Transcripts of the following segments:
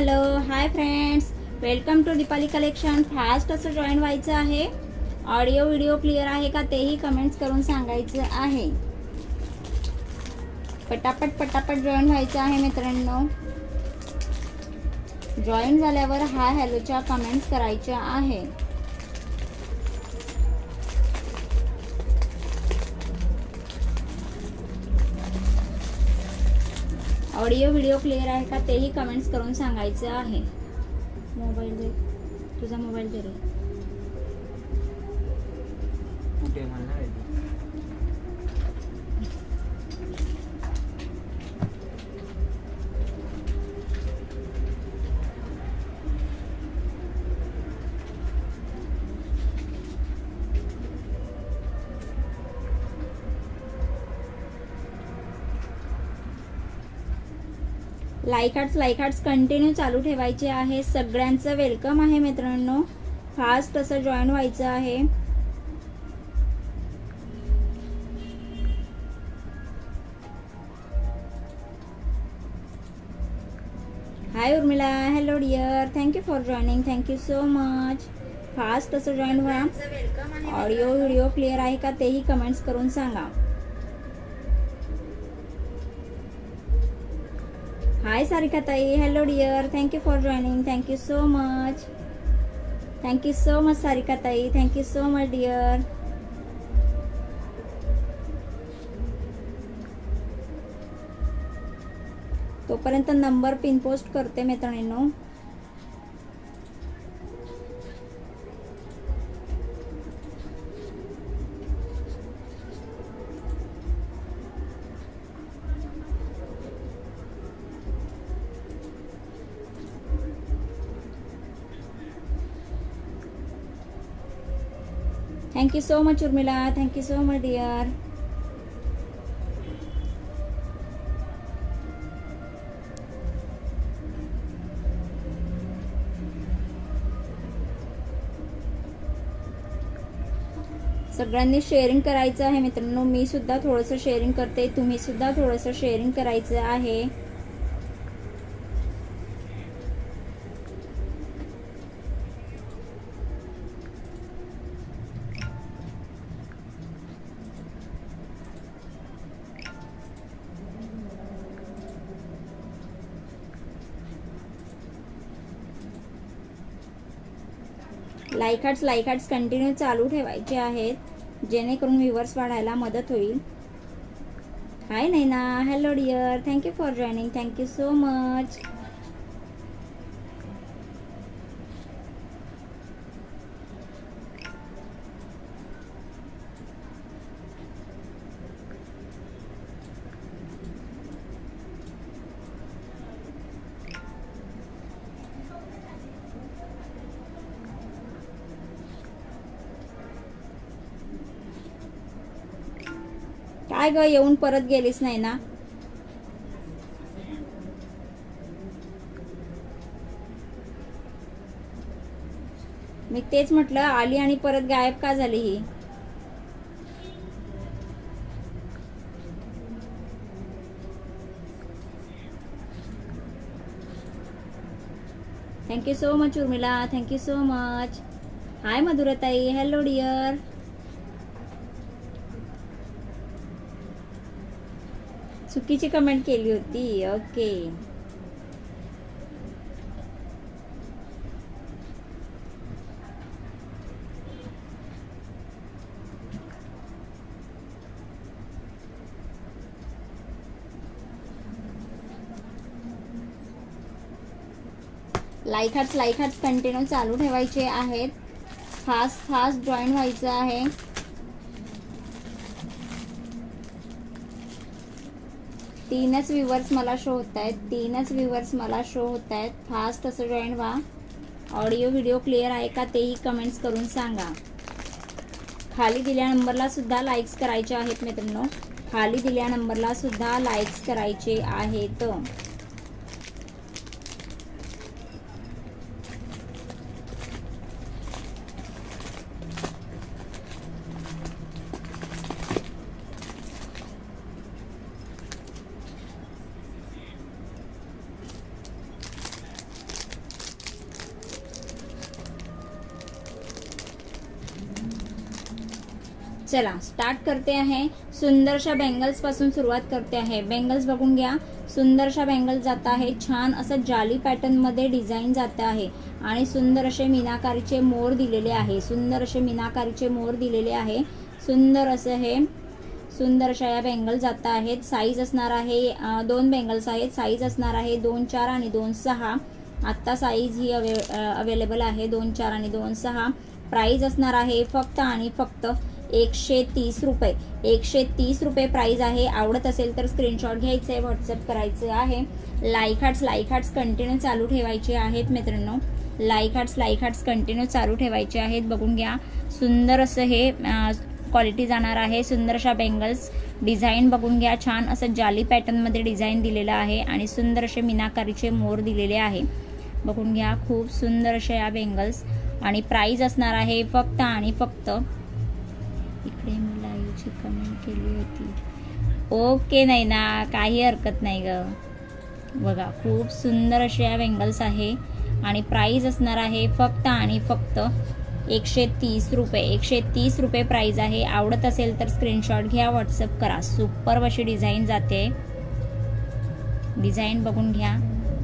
Hello hi friends, welcome to Deepali collection. Fast असं join व्हायचं आहे. ऑडिओ व्हिडिओ क्लिअर आहे का तेही कमेंट्स करून सांगायचं आहे. पटापट पटापट जॉईन व्हायचं आहे मित्रांनो. जॉईन झाल्यावर हाय हॅलोच्या कमेंट्स करायच्या आहे. ऑडिओ व्हिडिओ क्लिअर आहे का तेही कमेंट्स करून सांगायचं आहे. मोबाईल दे, तुझा मोबाईल दे रे. लाईक हार्ट्स कंटिन्यू चालू ठेवायचे आहे. सगळ्यांचं वेलकम आहे मित्रांनो. फास्ट असं जॉईन व्हायचं आहे. Hi Urmila, hello dear, thank you for joining, thank you so much. Fast असं जॉईन व्हा. ऑडिओ व्हिडिओ क्लिअर आहे का तेही कमेंट्स करून सांगा. Hi Sarika tai, hello dear, thank you for joining, thank you so much. Thank you so much Sarika tai, thank you so much dear. तोपर्यंत number pin post करते मित्रांनो. Thank you so much Urmila, thank you so much dear. सगळ्यांनी शेअरिंग करायचं आहे मित्रांनो. मी सुद्धा थोडंसं शेअरिंग करते, तुम्ही सुद्धा थोडंसं शेअरिंग करायचं आहे. लाईक हार्ट्स कंटिन्यू चालू ठेवायचे आहेत, जेणेकरून व्ह्यूअर्स वाढायला मदत होईल. Hi Naina, hello dear, thank you for joining, thank you so much. काय ग, येऊन परत गेलीस नाही ना? मी तेच म्हटलं, आली आणि परत गायब का झाली ही? Thank you so much Urmila, thank you so much. Hi Madhurtai, hello dear. चुकीची कमेंट केली होती, ओके. लाईक हार्ट्स कंटिन्यू चालू ठेवायचे आहेत. फास्ट जॉईन व्हायचं आहे. तीनच व्ह्यूअर्स मला शो होत आहेत. फास्ट असं जॉईन व्हा. ऑडिओ व्हिडिओ क्लिअर आहे का तेही कमेंट्स करून सांगा. खाली दिल्या नंबरला सुद्धा लाईक्स करायचे आहेत मित्रांनो. खाली दिल्या नंबरला सुद्धा लाईक्स करायचे आहेत. चला स्टार्ट करते आहे. सुंदरशा बँगल्स पासून सुरुवात करते आहे. बँगल्स बघून घ्या, सुंदरशा बँगल्स जात आहे. छान असं जाली पॅटर्न मध्ये डिझाईन जात आहे आणि सुंदर असे मीनाकारीचे मोर दिलेले आहे. सुंदर असे मीनाकारीचे मोर दिलेले आहे. सुंदर असं हे सुंदर अशा या बँगल जात आहेत. साईज असणार आहे 2 बँगल्स आहेत. साईज असणार आहे 2, 4 आणि 2, 6. आत्ता साईज ही अवेलेबल आहे 2, 4 आणि 2, 6. प्राइस असणार आहे फक्त आणि फक्त 130 रुपये. 130 रुपये प्राइस आहे. आवडत असेल तर स्क्रीनशॉट घ्यायचं आहे, व्हॉट्सअप करायचं आहे. लाईक हार्ट्स कंटिन्यू चालू ठेवायचे आहेत मित्रांनो. लाईक हार्ट्स कंटिन्यू चालू ठेवायचे आहेत. बघून घ्या, सुंदर असं हे क्वालिटी जाणार आहे. सुंदर अशा बँगल्स डिझाईन बघून घ्या. छान असं जाली पॅटर्न मध्ये डिझाईन दिलेलं आहे आणि सुंदर असे मीनाकारीचे मोर दिलेले आहे. बघून घ्या, खूप सुंदर अशा या बँगल्स आणि प्राइस असणार आहे फक्त आणि फक्त. इकडे मी लाईव्हची कमेंट केली होती. ओके, नाही ना, काही हरकत नाही ग. बघा, खूप सुंदर अशा या बँगल्स आहे आणि प्राइस असणार आहे फक्त आणि फक्त 130 रुपये. 130 रुपये प्राइस आहे. आवडत असेल तर स्क्रीनशॉट घ्या, व्हॉट्सअप करा. सुपर अशी डिझाईन जाते. डिझाईन बघून घ्या,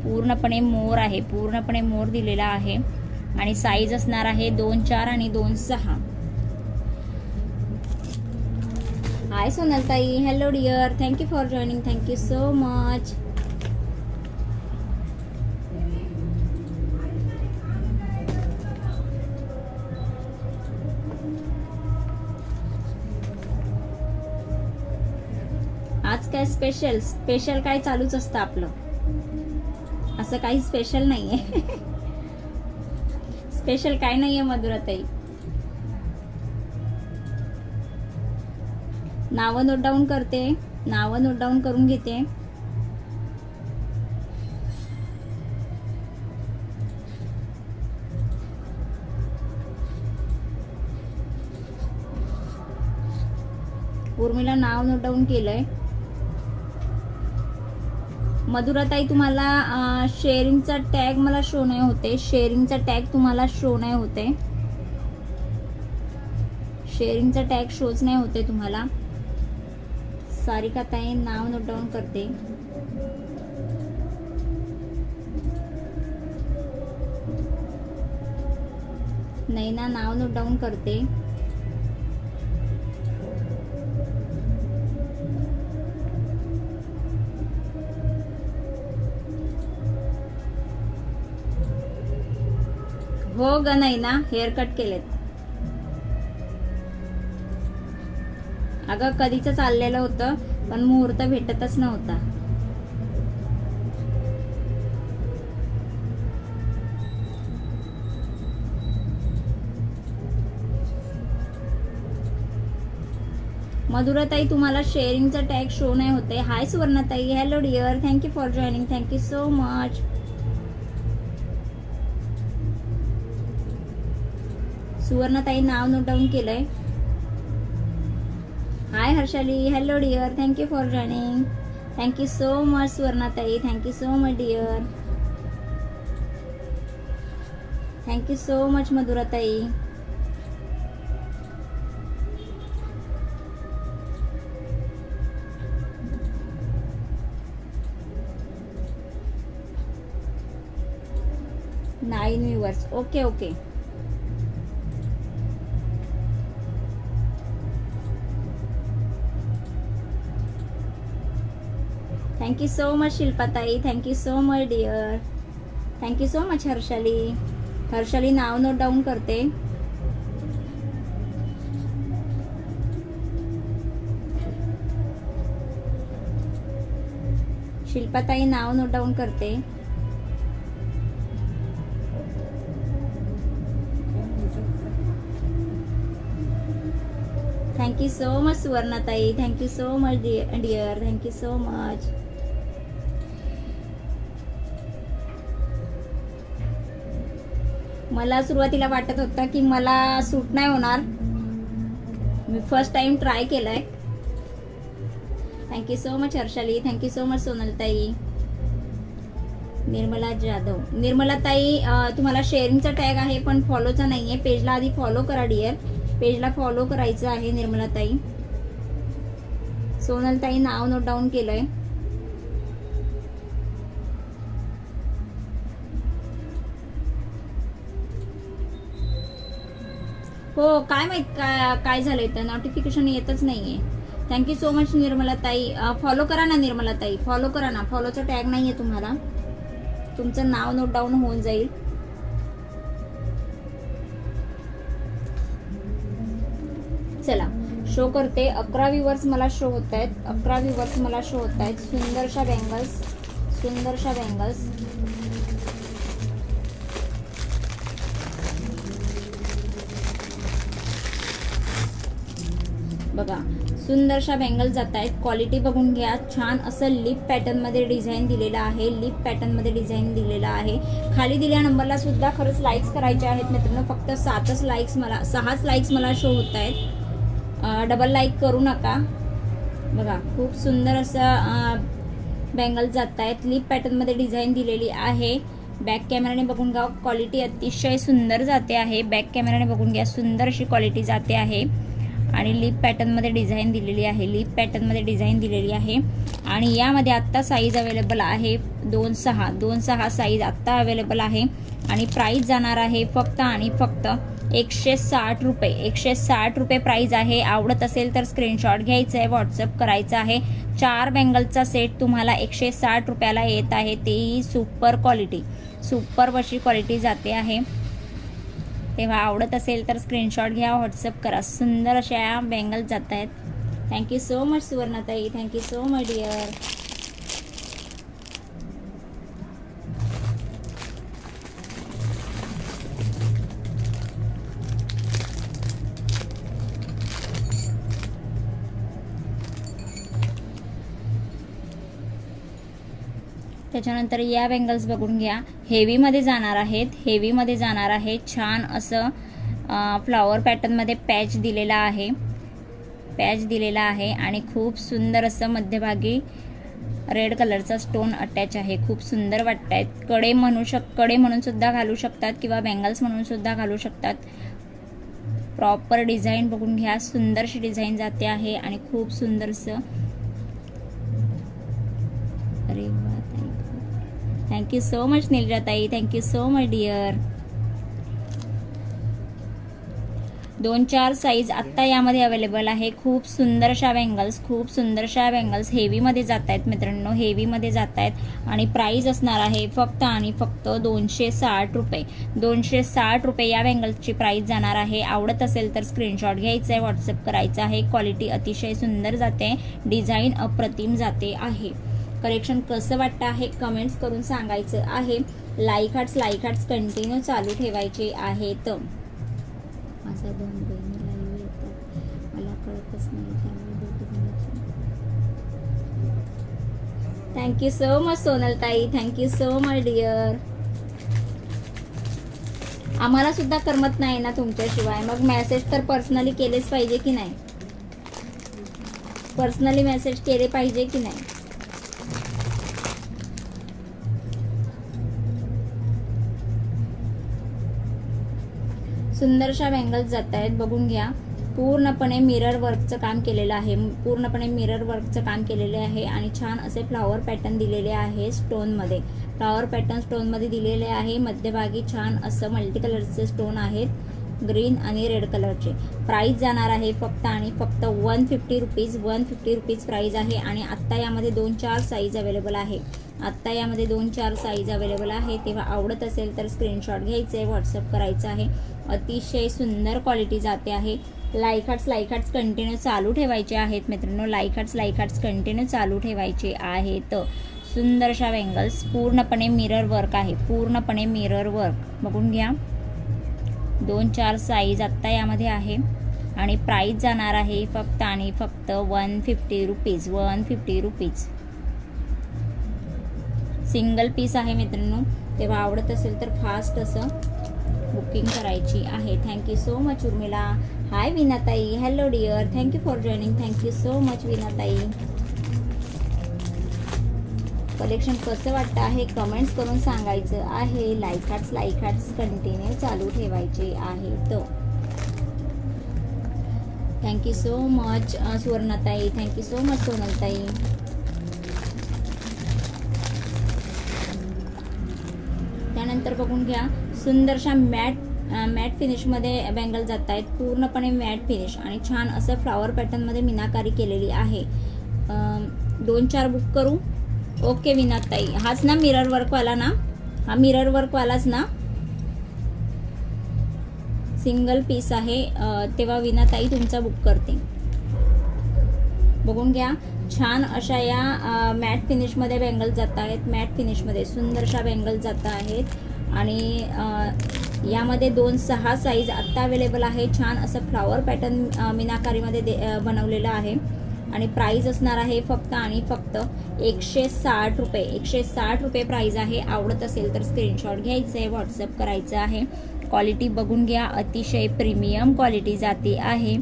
पूर्णपणे मोर आहे. पूर्णपणे मोर दिलेला आहे आणि साईज असणार आहे 2, 4 आणि 2, 6. हाय सोनलताई, hello dear, thank you for joining. Thank you so much. आज काय स्पेशल काय चालूच असतं आपलं. असं काही स्पेशल नाहीये. स्पेशल काय नाहीये मधुराताई. नावं नोट डाऊन करते, नावं नोट डाऊन करून घेते. उर्मिला नाव नोट डाऊन केलंय. मधुराताई, तुम्हाला शेअरिंगचा टॅग मला शो नाही होते. शेअरिंगचा टॅग तुम्हाला शो नाही होते. शेअरिंगचा टॅग शोच नाही होते तुम्हाला. सारिका ताई, नाव नोट डाऊन करते. नैना, नाव नोट डाऊन करते. हो ग नैना, हेअर कट केलेत. अगं कधीच चाललेलं होतं पण मुहूर्त भेटतच नव्हता. मधुराताई, तुम्हाला शेअरिंगचा टॅग शो नाही होते. हाय सुवर्णाताई, hello dear, thank you for joining. Thank you so much. सुवर्णाताई, नाव नोट डाऊन केलंय. Hi Harshali, hello dear, thank you for joining. Thank you so much सुवर्णाताई. Thank you so much dear. Thank you so much मधुराताई. Nine viewers. Okay okay. Thank you so much शिल्पाताई. Thank you so much dear. Thank you so much Harshali. Harshali, नाव note down करते. शिल्पाताई, नाव note down करते. Thank you so much सुवर्णाताई. Thank you so much dear. Thank you so much. मला सुरुवातीला वाटत होतं की मला सूट नाही होणार. मी फर्स्ट टाइम ट्राय केलंय. Thank you so much Harshali. Thank you so much सोनलताई. निर्मला जाधव. निर्मला ताई, तुम्हाला शेअरिंगचा टॅग आहे पण फॉलोचा नाहीये. पेजला आधी फॉलो करा डिअर. पेजला फॉलो करायचं आहे निर्मलाताई. सोनलताई नाव नोट डाऊन केलंय. हो काय माहित काय झालंय तर नोटिफिकेशन येतच नाहीये. थँक्यू सो मच निर्मलाताई. फॉलो करा ना निर्मलाताई, फॉलो करा ना. फॉलोचा टॅग नाहीये तुम्हाला, तुमचं नाव नोट डाऊन होऊन जाईल. चला शो करते. 11 व्ह्यूअर्स मला शो होत आहेत. 11 व्ह्यूअर्स मला शो होत आहेत. सुंदरशा बँगल्स, सुंदरशा बँगल्स. बघा सुंदरशा बँगल जात आहेत. क्वालिटी बघून घ्या. छान असं लिप पॅटर्न मध्ये डिझाईन दिलेलं आहे. लिप पॅटर्न मध्ये डिझाईन दिलेलं आहे. खाली दिल्या नंबरला सुद्धा खरंच लाईक्स करायचे आहेत मित्रांनो. फक्त 6च लाईक्स मला शो होत आहेत. डबल लाईक करू नका. बघा खूप सुंदर असं बँगल जात आहेत. लिप पॅटर्न मध्ये डिझाईन दिलेली आहे. बॅक कॅमेराने बघून घ्या. क्वालिटी अतिशय सुंदर जाते आहे. बॅक कॅमेराने बघून घ्या. सुंदर अशी क्वालिटी जाते आहे. आणि लिप पॅटर्न मध्ये डिझाईन दिलेली आहे. लिप पॅटर्न मध्ये डिझाईन दिलेली आहे. आणि यामध्ये आत्ता साईज अवेलेबल आहे 2-6 साईज आत्ता अवेलेबल आहे. आणि प्राइस जाणार आहे फक्त आणि फक्त 160 रुपये. 160 रुपये प्राइस आहे. आवडत असेल तर स्क्रीनशॉट घ्यायचा आहे, व्हॉट्सअप करायचा आहे. 4 बँगलचा सेट तुम्हाला 160 रुपयाला येत आहे. तेही सुपर क्वालिटी, सुपर अशी क्वालिटी जाते आहे. तेव्हा आवडत असेल तर स्क्रीनशॉट घ्या, व्हॉट्सअप करा. सुंदर अशा बँगल जात आहेत. थँक्यू सो मच सुवर्णाताई. Thank you so much dear. त्याच्यानंतर या बँगल्स बघून घ्या. हेवीमध्ये जाणार आहेत. हेवीमध्ये जाणार आहे. छान असं फ्लॉवर पॅटर्नमध्ये पॅच दिलेला आहे. पॅच दिलेला आहे आणि खूप सुंदर असं मध्यभागी रेड कलरचा स्टोन अटॅच आहे. खूप सुंदर वाटत आहेत. कडे म्हणून सुद्धा घालू शकतात किंवा बँगल्स म्हणून सुद्धा घालू शकतात. प्रॉपर डिझाईन बघून घ्या. सुंदरशी डिझाईन जाते आहे आणि खूप सुंदरसं. अरे वा, थँक्यू सो मच नीलजाताई. Thank you so much dear. 2-4 size आत्ता यामध्ये अवेलेबल आहे. खूप सुंदर अशा बँगल्स, खूप सुंदर अशा बँगल्स हेवीमध्ये जात आहेत मित्रांनो. हेवीमध्ये जात आहेत आणि प्राइस असणार आहे फक्त आणि फक्त 260 रुपये. 260 रुपये या बँगल्सची प्राइस जाणार आहे. आवडत असेल तर स्क्रीनशॉट घ्यायचा आहे, व्हॉट्सअप करायचा आहे. क्वालिटी अतिशय सुंदर जाते. डिझाईन अप्रतिम जाते आहे. कलेक्शन कसं वाटतं आहे कमेंट्स करून सांगायचं आहे. लाईक हार्ट्स कंटिन्यू चालू ठेवायचे आहेत. माझ्या 2 बहिणी लाईव्ह येतात, मला कळतच नाही त्यामुळे. थँक्यू सो मच सोनलताई. Thank you so much dear. आम्हाला सुद्धा करमत नाही ना तुमच्याशिवाय. मग मेसेज तर पर्सनली केलेच पाहिजे की नाही. पर्सनली मेसेज केले पाहिजे की नाही. सुंदरशा बँगल्स जात आहेत. बघून घ्या. पूर्णपणे मिरर वर्कचं काम केलेलं आहे. पूर्णपणे मिरर वर्कचं काम केलेले आहे आणि छान असे फ्लॉवर पॅटर्न दिलेले आहे स्टोनमध्ये. फ्लॉवर पॅटर्न स्टोनमध्ये दिलेले आहे. मध्यभागी छान असं मल्टी कलरचे स्टोन आहेत, ग्रीन आणि रेड कलरचे. प्राइस जाणार आहे फक्त आणि फक्त 150 रुपीज. 150 रुपीज प्राइस आहे. आणि आत्ता यामध्ये 2-4 साईज अवेलेबल आहे. आत्ता यामध्ये 2-4 साईज अवेलेबल आहे. तेव्हा आवडत असेल तर स्क्रीनशॉट घ्यायचे आहे, व्हॉट्सअप करायचं आहे. अतिशय सुंदर क्वालिटी जाते आहे. लाईक हार्ट्स कंटिन्यू चालू ठेवायचे आहेत मित्रांनो. लाईक हार्ट्स कंटिन्यू चालू ठेवायचे आहेत. सुंदरशा बँगल्स पूर्णपणे मिरर वर्क आहे. पूर्णपणे मिरर वर्क बघून घ्या. 2-4 साईज आत्ता यामध्ये आहे आणि प्राइस जाणार आहे फक्त आणि फक्त 150 रुपीज. 150 रुपीज. सिंगल पीस आहे मित्रांनो. तेव्हा आवडत असेल तर फास्ट असं बुकिंग करायची आहे. Thank you so much Urmila. Hi विनाताई. Hello dear. Thank you for joining. Thank you so much विनाताई. कलेक्शन कसं वाटतं आहे कमेंट्स करून सांगायचं आहे. लाईक हार्ट्स कंटिन्यू चालू ठेवायचे आहेत. थँक्यू सो मच सुवर्णाताई, थँक्यू सो मच सोनलताई. त्यानंतर बघून घ्या, सुंदरशा मॅट फिनिशमध्ये बँगल जात आहेत, पूर्णपणे मॅट फिनिश आणि छान असं फ्लॉवर पॅटर्नमध्ये मीनाकारी केलेली आहे. 2-4 बुक करू. ओके विनाताई, हाच ना मिरर वर्कवाला ना, हा मिरर वर्कवालाच ना, सिंगल पीस आहे. तेव्हा विनाताई तुमचा बुक करते. बघून घ्या, छान अशा या मॅट फिनिशमध्ये बँगल जात आहेत, मॅट फिनिशमध्ये सुंदरशा बँगल जात आहेत. आणि यामध्ये 2-6 साईज आत्ता अवेलेबल आहे. छान असं फ्लॉवर पॅटर्न मीनाकारीमध्ये बनवलेलं आहे. आणि प्राइस असणार आहे फक्त आणि फक्त 160 रुपये. 160 रुपये प्राइस आहे. आवडत असेल तर स्क्रीनशॉट घ्यायचं आहे, व्हॉट्सअप करायचं आहे. क्वालिटी बघून घ्या, अतिशय प्रीमियम क्वालिटी जाते आहे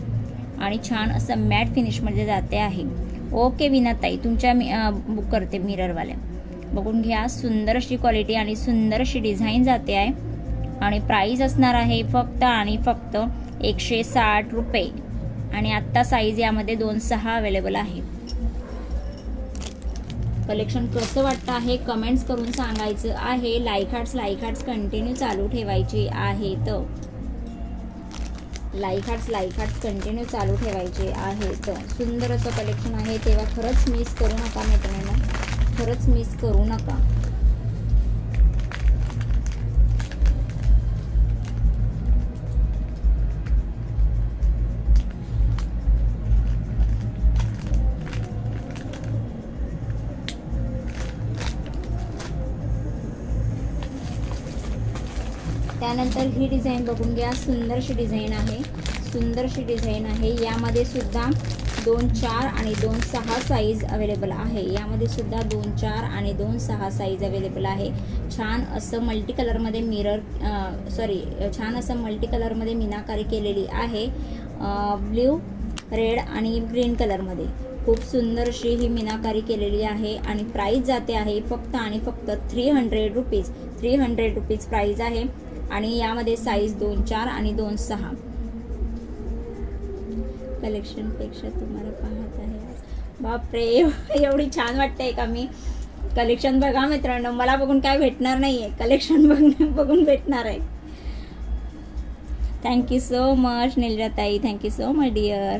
आणि छान असं मॅट फिनिशमध्ये जाते आहे. ओके विनाताई, तुमच्या बुक करते मिररवाल्या. बघून घ्या, सुंदर अशी क्वालिटी आणि सुंदर अशी डिझाईन जाते आहे. आणि प्राइस असणार आहे फक्त आणि फक्त 160 रुपये. आणि आत्ता साईज यामध्ये 2-6 अवेलेबल आहे. कलेक्शन कसं वाटतं आहे कमेंट्स करून सांगायचं आहे. लाईक हार्ट्स कंटिन्यू चालू ठेवायचे आहेत. लाईक हार्ट्स कंटिन्यू चालू ठेवायचे आहेत. सुंदर असं कलेक्शन आहे, तेव्हा खरंच मिस करू नका मैत्रिणींनो, खरंच मिस करू नका. त्यानंतर ही डिझाईन बघून घ्या, सुंदरशी डिझाईन आहे, सुंदरशी डिझाईन आहे. यामध्ये सुद्धा 2-4 आणि 2-6 साईज अवेलेबल आहे. यामध्ये सुद्धा 2-4 आणि 2-6 साईज अवेलेबल आहे. छान असं मल्टी कलरमध्ये छान असं मल्टी कलरमध्ये मीनाकारी केलेली आहे. ब्ल्यू, रेड आणि ग्रीन कलरमध्ये खूप सुंदर अशी ही मीनाकारी केलेली आहे. आणि प्राइस जाते आहे फक्त आणि फक्त 300 रुपीज. 300 रुपीज प्राइस आहे. आणि यामध्ये साईज 2-4 आणि 2-6. कलेक्शनपेक्षा तुम्हाला पाहत आहे. बापरे, एवढी छान वाटते का मी. कलेक्शन बघा मित्रांनो, मला बघून काय भेटणार नाहीये, कलेक्शन बघून भेटणार आहे. थँक्यू सो मच नीलजाताई, थँक्यू सो मच डिअर.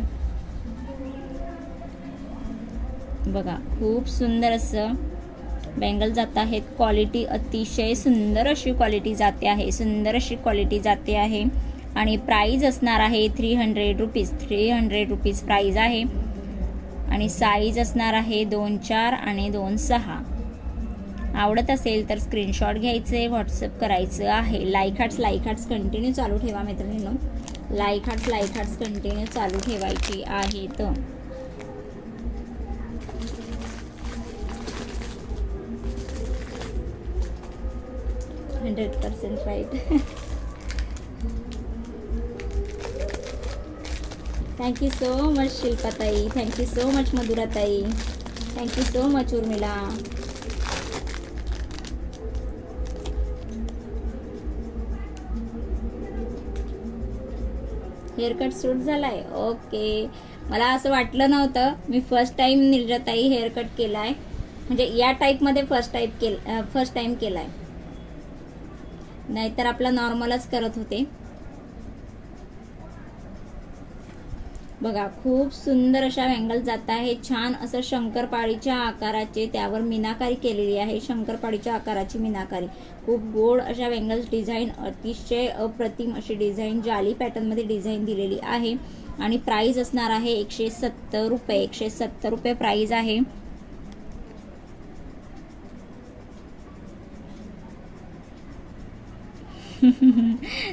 बघा, खूप सुंदर असं बँगल जात आहेत. क्वालिटी अतिशय सुंदर अशी क्वालिटी जाते आहे, सुंदर अशी क्वालिटी जाते आहे. आणि प्राइस असणार आहे 300 रुपीज. 300 रुपीज प्राइस आहे. आणि साईज असणार आहे 2-4 आणि 2-6. आवडत असेल तर स्क्रीनशॉट घ्यायचे, व्हॉट्सअप करायचं आहे. लाईक हार्ट्स कंटिन्यू चालू ठेवा मैत्रिणींनो. लाईक हार्ट्स कंटिन्यू चालू ठेवायची आहेत. 100% राईट. थँक्यू सो मच शिल्पाताई, थँक्यू सो मच मधुराताई, thank you so much Urmila. Haircut suit झालाय. ओके, मला असं वाटलं नव्हतं. मी फर्स्ट टाइम निर्जताई हेअरकट केलाय, म्हणजे या टाईपमध्ये फर्स्ट टाइम केलाय, नाहीतर आपला नॉर्मलच करत होते. बघा, खूप सुंदर अशा बँगल जात आहे. छान असं शंकरपाळीच्या आकाराचे त्यावर मीनाकारी केलेली आहे. शंकरपाळीच्या आकाराची मीनाकारी, खूप गोड अशा बँगल्स डिझाईन, अतिशय अप्रतिम अशी डिझाईन जाली पॅटर्न मध्ये डिझाईन दिलेली आहे. आणि प्राइस असणार आहे 170 रुपये. 170 रुपये प्राइस आहे.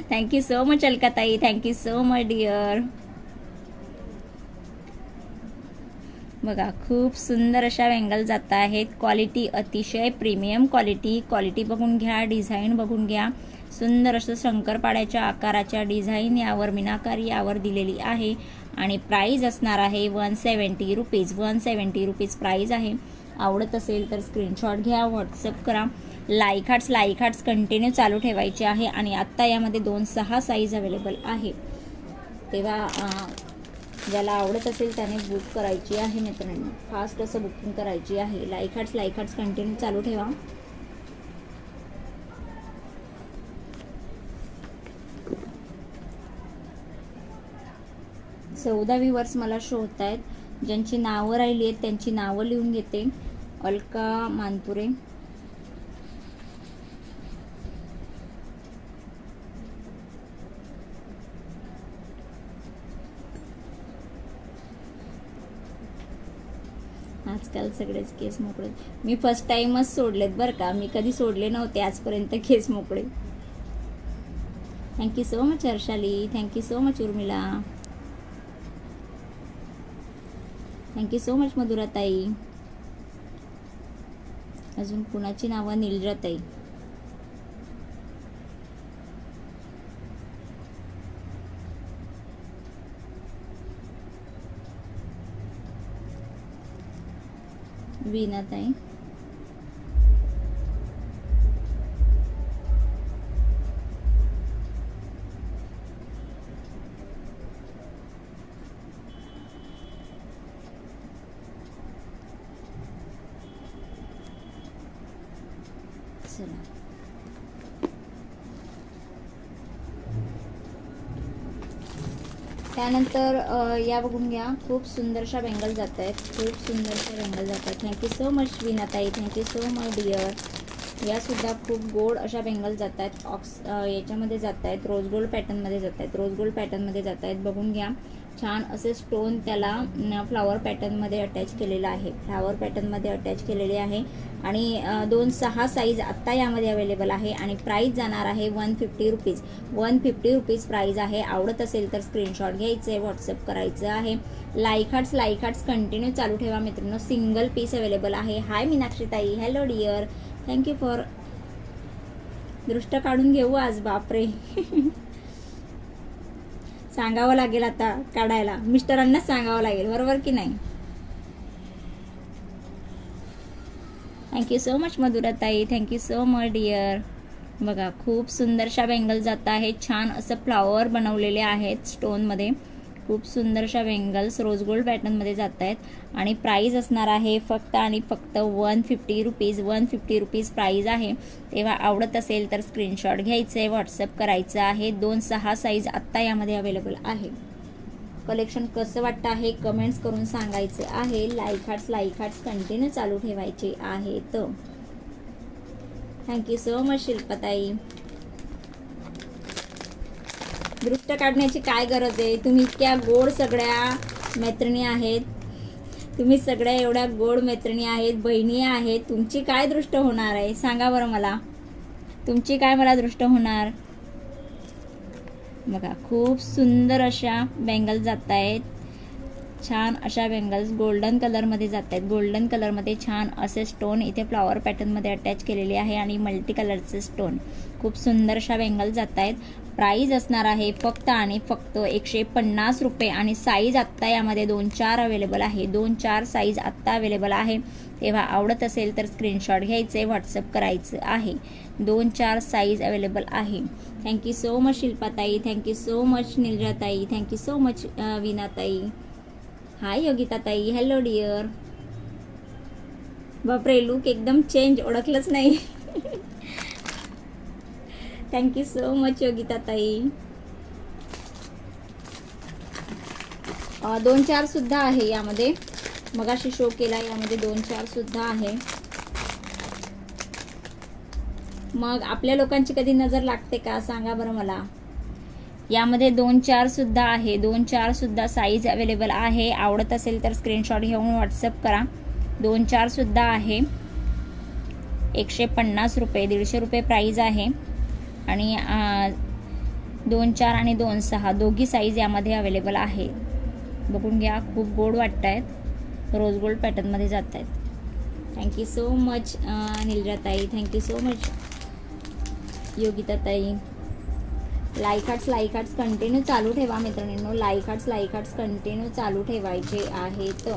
थँक्यू सो मच अलकाताई, थँक्यू सो मच डिअर. बघा, खूप सुंदर अशा बँगल जात आहेत. क्वालिटी अतिशय प्रीमियम क्वालिटी बघून घ्या, डिझाईन बघून घ्या. सुंदर असं शंकरपाड्याच्या आकाराच्या डिझाईन यावर मीनाकारी यावर दिलेली आहे. आणि प्राइस असणार आहे 170 रुपीज. 170 रुपीज प्राइस आहे. आवडत असेल तर स्क्रीनशॉट घ्या, व्हॉट्सअप करा. लाईक हार्ट्स कंटिन्यू चालू ठेवायचे आहे. आणि आत्ता यामध्ये 2-6 साईज अवेलेबल आहे. तेव्हा ज्याला आवडत असेल त्याने बुक करायची आहे मित्रांनो, फास्ट असं बुकिंग करायची आहे. लाईक हार्ट्स कंटिन्यू चालू ठेवा. चौदा व्ह्यूअर्स मला शो होत आहेत. ज्यांची नावं राहिली आहेत त्यांची नावं लिहून घेते. अलका मानपुरे, आजकाल सगळेच केस मोकळे. मी फर्स्ट टाइमच सोडलेत बरं का, मी कधी सोडले नव्हते आजपर्यंत केस मोकळे. Thank you so much Harshali, thank you so much Urmila, thank you so much मधुराताई. अजून कुणाची नावं? नीलजाताई, वीणाताई, चला त्यानंतर या बघून घ्या. खूप सुंदरशा बँगल जात आहेत, खूप सुंदरशा बँगल जात आहेत. थँक्यू सो मच वीणाताई, थँक्यू सो मच डिअर. यासुद्धा खूप गोड अशा बँगल जात आहेत. याच्यामध्ये जात आहेत, रोज गोल्ड पॅटर्नमध्ये जात आहेत, रोज गोल्ड पॅटर्नमध्ये जात आहेत. बघून घ्या, छान असे स्टोन त्याला फ्लावर पॅटर्नमध्ये अटॅच केलेलं आहे, फ्लावर पॅटर्नमध्ये अटॅच केलेले आहे. आणि 2-6 साईज आत्ता यामध्ये अवेलेबल आहे. आणि प्राईस जाणार आहे 150 रुपीज. 150 रुपीज प्राईज आहे. आवडत असेल तर स्क्रीनशॉट घ्यायचे, व्हॉट्सअप करायचं आहे. लाईक हार्ट्स कंटिन्यू चालू ठेवा मित्रांनो. सिंगल पीस अवेलेबल आहे. हाय मीनाक्षी ताई, हॅलो डिअर, थँक्यू फॉर. दृष्ट काढून घेऊ आज, बापरे. सांगावं लागेल आता काढायला, मिस्टरांनाच सांगावं लागेल, बरोबर की नाही. थँक्यू सो मच मधुराताई, थँक्यू सो मच डिअर. बघा, खूप सुंदरशा बँगल जात आहेत. छान असं फ्लॉवर बनवलेले आहेत स्टोनमध्ये. खूप सुंदरशा बँगल्स रोज गोल्ड पॅटर्नमध्ये जात आहेत. आणि प्राईज असणार आहे फक्त आणि फक्त 150 रुपीज. 150 रुपीज प्राईज आहे. तेव्हा आवडत असेल तर स्क्रीनशॉट घ्यायचे, व्हॉट्सअप करायचं आहे. 2-6 साईज आत्ता यामध्ये अवेलेबल आहे. कलेक्शन कसं वाटतं आहे कमेंट्स करून सांगायचं आहे. लाईक हार्ट्स कंटिन्यू चालू ठेवायचे आहेत. थँक्यू सो मच शिल्पाताई. दृष्ट काढण्याची काय गरज आहे, तुम्ही इतक्या गोड सगळ्या मैत्रिणी आहेत, तुम्ही सगळ्या एवढ्या गोड मैत्रिणी आहेत, बहिणी आहेत, तुमची काय दृष्ट होणार आहे सांगा बरं मला, तुमची काय मला दृष्ट होणार. बघा, खूप सुंदर अशा बँगल जात आहेत. छान अशा बँगल्स गोल्डन कलरमध्ये जात आहेत. गोल्डन कलरमध्ये छान असे स्टोन इथे फ्लॉवर पॅटर्नमध्ये अटॅच केलेले आहे आणि मल्टी कलरचे स्टोन. खूप सुंदर अशा बँगल जात आहेत. प्राईज असणार आहे फक्त आणि फक्त 150 रुपये. आणि साईज आत्ता यामध्ये 2-4 अवेलेबल आहे. 2-4 साईज आत्ता अवेलेबल आहे. तेव्हा आवडत असेल तर स्क्रीनशॉट घ्यायचे, व्हॉट्सअप करायचं आहे. 2-4 साईज अवेलेबल आहे. थँक्यू सो मच शिल्पाताई, थँक्यू सो मच नीलजाताई, थँक्यू सो मच वीणाताई. हाय योगिताताई, हॅलो डिअर. बापरे, लुक एकदम चेंज, ओळखलंच नाही. Thank you so much योगिताताई. 2-4 सुद्धा आहे यामध्ये, मगाशी शो केला यामध्ये 2-4 सुद्धा आहे. मग आपल्या लोकांची कधी नजर लागते का सांगा बरं मला. यामध्ये 2-4 सुद्धा आहे. 2-4 सुद्धा साईज अवेलेबल आहे. आवडत असेल तर स्क्रीनशॉट घेऊन व्हॉट्सअप करा. 2-4 सुद्धा आहे. 150 रुपये, 150 रुपये प्राईज आहे. आणि 2-4 आणि 2-6 दोघी साईज यामध्ये अवेलेबल आहे. बघून घ्या, खूप गोड वाटत आहेत. रोज गोल्ड पॅटर्नमध्ये जात आहेत. थँक्यू सो मच नीलजाताई, थँक्यू सो मच योगिताताई. लाईक हार्ट्स कंटिन्यू चालू ठेवा मित्रांनो. लाईक हार्ट्स कंटिन्यू चालू ठेवायचे आहेत.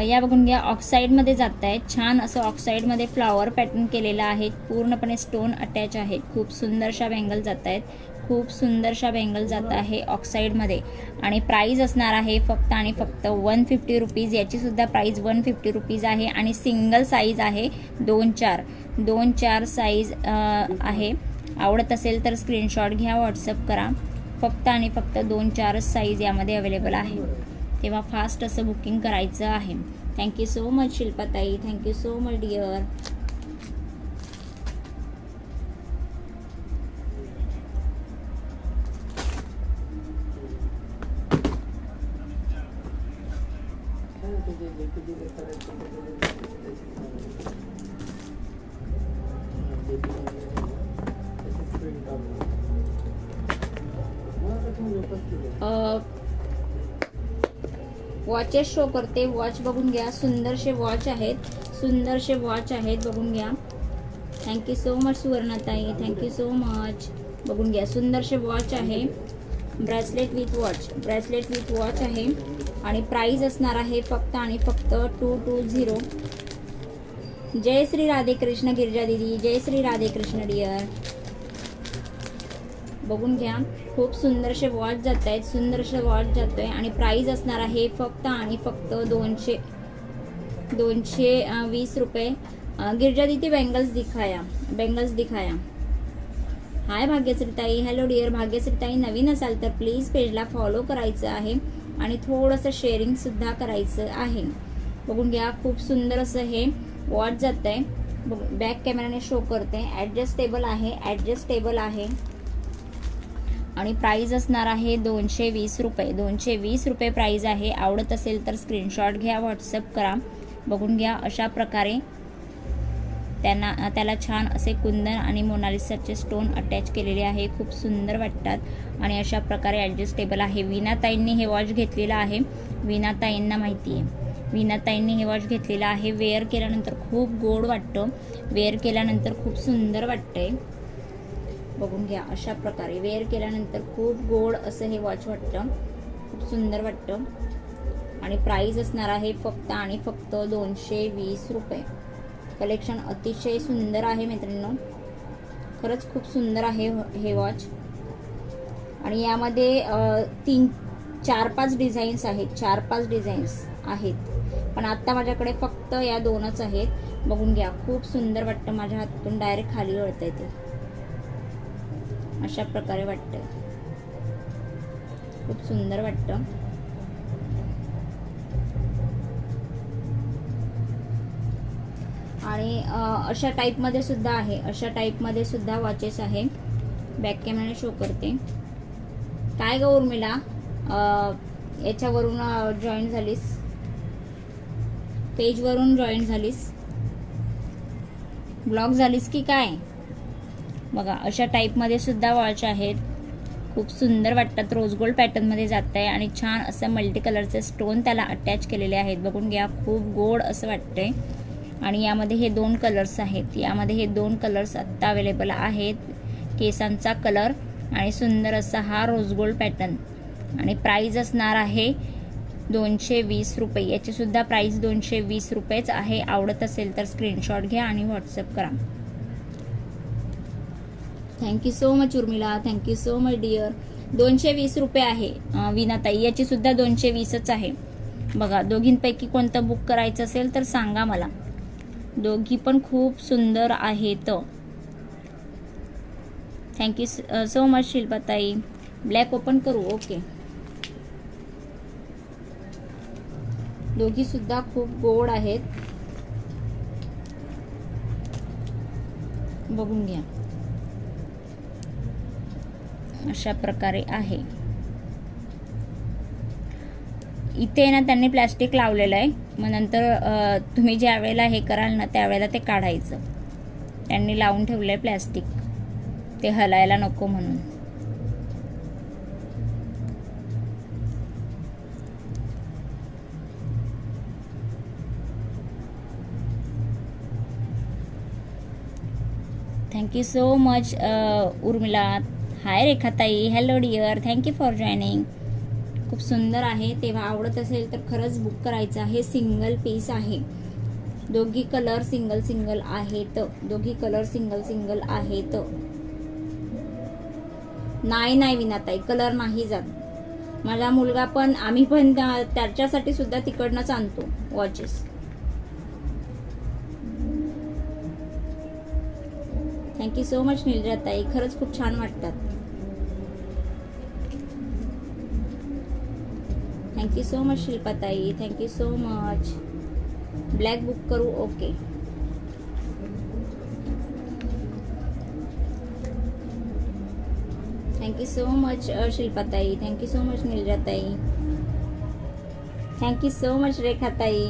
या बघून घ्या, ऑक्साईडमध्ये जात आहेत. छान असं ऑक्साईडमध्ये फ्लॉवर पॅटर्न केलेलं आहे. पूर्णपणे स्टोन अटॅच आहेत. खूप सुंदरशा बँगल जात आहेत. खूप सुंदरशा बँगल जात आहे ऑक्साईडमध्ये. आणि प्राईज असणार आहे फक्त आणि फक्त 150 रुपीज. याची सुद्धा प्राईज 150 रुपीज आहे. आणि सिंगल साईज आहे 2-4 साईज आहे. आवडत असेल तर स्क्रीनशॉट घ्या, व्हॉट्सअप करा. फक्त आणि फक्त 2-4 साईज यामध्ये अवेलेबल आहे, तेव्हा फास्ट असं बुकिंग करायचं आहे. थँक्यू सो मच शिल्पाताई, thank you so much dear. Watches show करते. वॉच बघून घ्या. सुंदरशे वॉच आहेत. सुंदरशे वॉच आहेत, बघून घ्या. थँक्यू सो मच सुवर्णाताई, थँक्यू सो मच. बघून घ्या, सुंदरशे वॉच आहे. Bracelet with watch, bracelet with watch आहे. आणि प्राइस असणार आहे फक्त आणि फक्त 220. जय श्री राधे कृष्ण गिरिजा दीदी, जय श्री राधे कृष्ण डिअर. बघून घ्या, खूप सुंदरशे वॉच जात आहेत. सुंदरशे वॉच जातोय आणि प्राइस असणार आहे फक्त आणि फक्त 220 रुपये. गिरजा दीदी बेंगल्स दिखाया, बेंगल्स दिखाया. हाय भाग्यश्रीताई, हॅलो डिअर भाग्यश्रीताई. नवीन असाल तर प्लीज पेजला फॉलो करायचं आहे आणि थोडंसं शेअरिंग सुद्धा करायचं आहे. बघून घ्या, खूप सुंदर असं हे वॉच जात आहे. बॅक कॅमेराने शो करते. ॲडजस्टेबल आहे, ॲडजस्टेबल आहे. आणि प्राइस असणार आहे 220 रुपये. 220 रुपये प्राइस आहे. आवडत असेल तर स्क्रीनशॉट घ्या, व्हॉट्सअप करा. बघून घ्या, अशा प्रकारे त्याला छान असे कुंदन आणि मोनालिसाचे स्टोन अटॅच केलेले आहे. खूप सुंदर वाटतात आणि अशा प्रकारे ॲडजस्टेबल आहे. वीणाताईंनी हे वॉच घेतलेलं आहे. वीणाताईंना माहिती आहे, वीणाताईंनी हे वॉच घेतलेलं आहे. वेअर केल्यानंतर खूप गोड वाटतं, वेअर केल्यानंतर खूप सुंदर वाटतंय. बघून घ्या, अशा प्रकारे वेअर केल्यानंतर खूप गोड असं हे वॉच वाटतं, खूप सुंदर वाटतं. आणि प्राइस असणार आहे फक्त आणि फक्त 220 रुपये. कलेक्शन अतिशय सुंदर आहे मित्रांनो, खरंच खूप सुंदर आहे हे वॉच. आणि यामध्ये 4-5 डिझाईन्स आहेत, 4-5 डिझाईन्स आहेत. पण आत्ता माझ्याकडे फक्त या 2च आहेत. बघून घ्या, खूप सुंदर वाटतं. माझ्या हातातून डायरेक्ट खाली वळतंय ते, अशा प्रकारे वाटतं, खूप सुंदर वाटतं. आणि अशा टाईपमध्ये सुद्धा आहे, अशा टाईपमध्ये सुद्धा वॉचेस आहे. बॅक कॅमेराने शो करते. काय ग उर्मिला, याच्यावरून जॉईन झालीस, पेजवरून जॉईन झालीस, ब्लॉक झालीस की काय? बघा, अशा टाईपमध्ये सुद्धा वॉच आहेत. खूप सुंदर वाटतात. रोज गोल्ड पॅटर्नमध्ये जात आहे आणि छान असं मल्टी कलरचे स्टोन त्याला अटॅच केलेले आहेत. बघून घ्या, खूप गोड असं वाटतंय. आणि यामध्ये हे 2 कलर्स आहेत. यामध्ये हे 2 कलर्स आत्ता अवेलेबल आहेत. केसांचा कलर आणि सुंदर असा हा रोज गोल्ड पॅटर्न. आणि प्राइस असणार आहे 220 रुपये. याची सुद्धा प्राइस 220 रुपयेच आहे. आवडत असेल तर स्क्रीनशॉट घ्या आणि व्हॉट्सअप करा. Thank you so much Urmila, thank you so much dear. 220 रुपये आहे वीणाताई. याची सुद्धा 220च आहे. बघा, दोघींपैकी कोणतं बुक करायचं असेल तर सांगा मला. दोघी पण खूप सुंदर आहेत. थँक्यू सो मच शिल्पाताई. ब्लॅक ओपन करू, ओके. दोघी सुद्धा खूप गोड आहेत. बघून घ्या, अशा प्रकारे आहे. इथे ना त्यांनी प्लॅस्टिक लावलेलं आहे. मग नंतर तुम्ही ज्या वेळेला हे कराल ना त्यावेळेला ते काढायचं. त्यांनी लावून ठेवलंय प्लॅस्टिक, ते हलायला नको म्हणून. Thank you so much Urmila. Hi रेखाताई, hello dear, thank you for joining. खूप सुंदर आहे. तेव्हा आवडत असेल तर खरंच बुक करायचं आहे. सिंगल पीस आहे. दोघी कलर सिंगल सिंगल आहेत. दोघी कलर सिंगल सिंगल आहेत. नाही विनाताई, कलर नाही जात. माझा मुलगा पण, आम्ही पण त्याच्यासाठी सुद्धा तिकडनंच आणतो वॉचेस. थँक्यू सो मच नीलजाताई, खरंच खूप छान वाटतात. थँक्यू सो मच शिल्पाताई, thank you so much. Black book करू? ओके. थँक्यू सो मच शिल्पाताई, थँक्यू सो मच नीलजाताई, थँक्यू सो मच रेखाताई.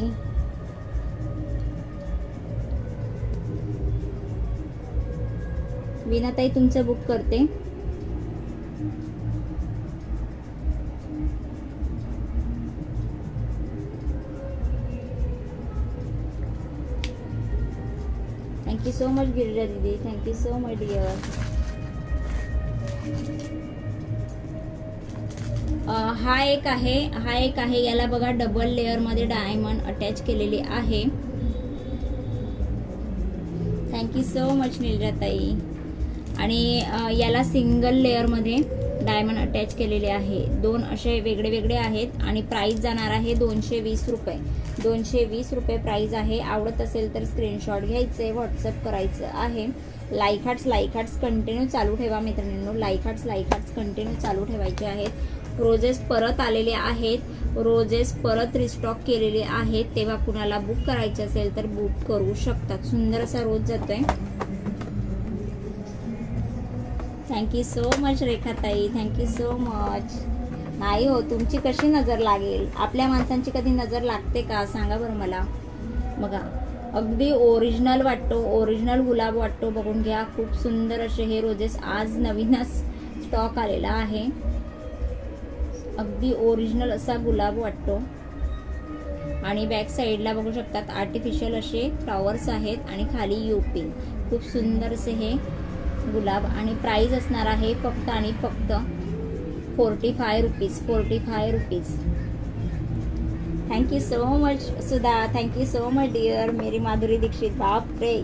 वीणाताई तुमचं बुक करते. थँक्यू सो मच गिरिजा दीदी, थँक्यू सो मच डिअर. हा एक आहे. याला बघा डबल लेअर मध्ये डायमंड अटॅच केलेले आहे. थँक्यू सो मच नीलजाताई. आणि याला सिंगल लेअर मध्ये डायमंड अटॅच केलेले आहे. दोन असे वेगळे वेगळे आहेत आणि प्राइस जाणार आहे 220 रुपये. 220 रुपये प्राइस आहे. आवडत असेल तर स्क्रीनशॉट घ्यायचे, व्हॉट्सअप करायचं आहे. लाईक हार्ट्स कंटिन्यू चालू ठेवा मित्रांनो. लाईक हार्ट्स कंटिन्यू चालू ठेवायचे आहेत. रोजेस परत आलेले आहेत. रोजेस परत रिस्टॉक केलेले आहेत. तेव्हा कुणाला बुक करायचे असेल तर बुक करू शकतात. सुंदर असा रोज जातोय. थँक्यू सो मच रेखाताई, थँक्यू सो मच. नाही हो, तुमची कशी नजर लागेल? आपल्या माणसांची कधी नजर लागते का? सांगा बरं मला. बघा, अगदी ओरिजिनल वाटतो, ओरिजिनल गुलाब वाटतो. बघून घ्या, खूप सुंदर असे हे रोजेस आज नवीनच स्टॉक आलेला आहे. अगदी ओरिजिनल असा गुलाब वाटतो. आणि बॅक साईडला बघू शकतात आर्टिफिशियल असे फ्लॉवर्स आहेत आणि खाली यूपी. खूप सुंदर असे हे गुलाब. आणि प्राइस असणार आहे फक्त आणि फक्त 45 rupees. 45 rupees. Thank you so much Sudha, thank you so much dear. मेरी माधुरी दीक्षित. बाप रे,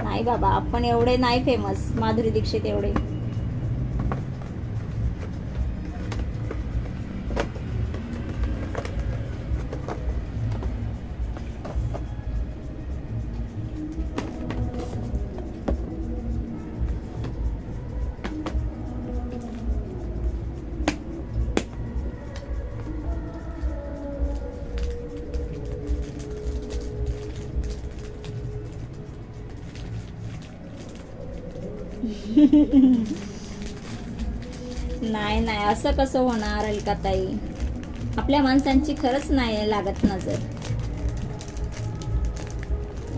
नाही बाबा, आपण एवढे नाही फेमस माधुरी दीक्षित एवढे. नाही असं कसं होणार अलकाताई? आपल्या माणसांची खरंच नाही लागत नजर.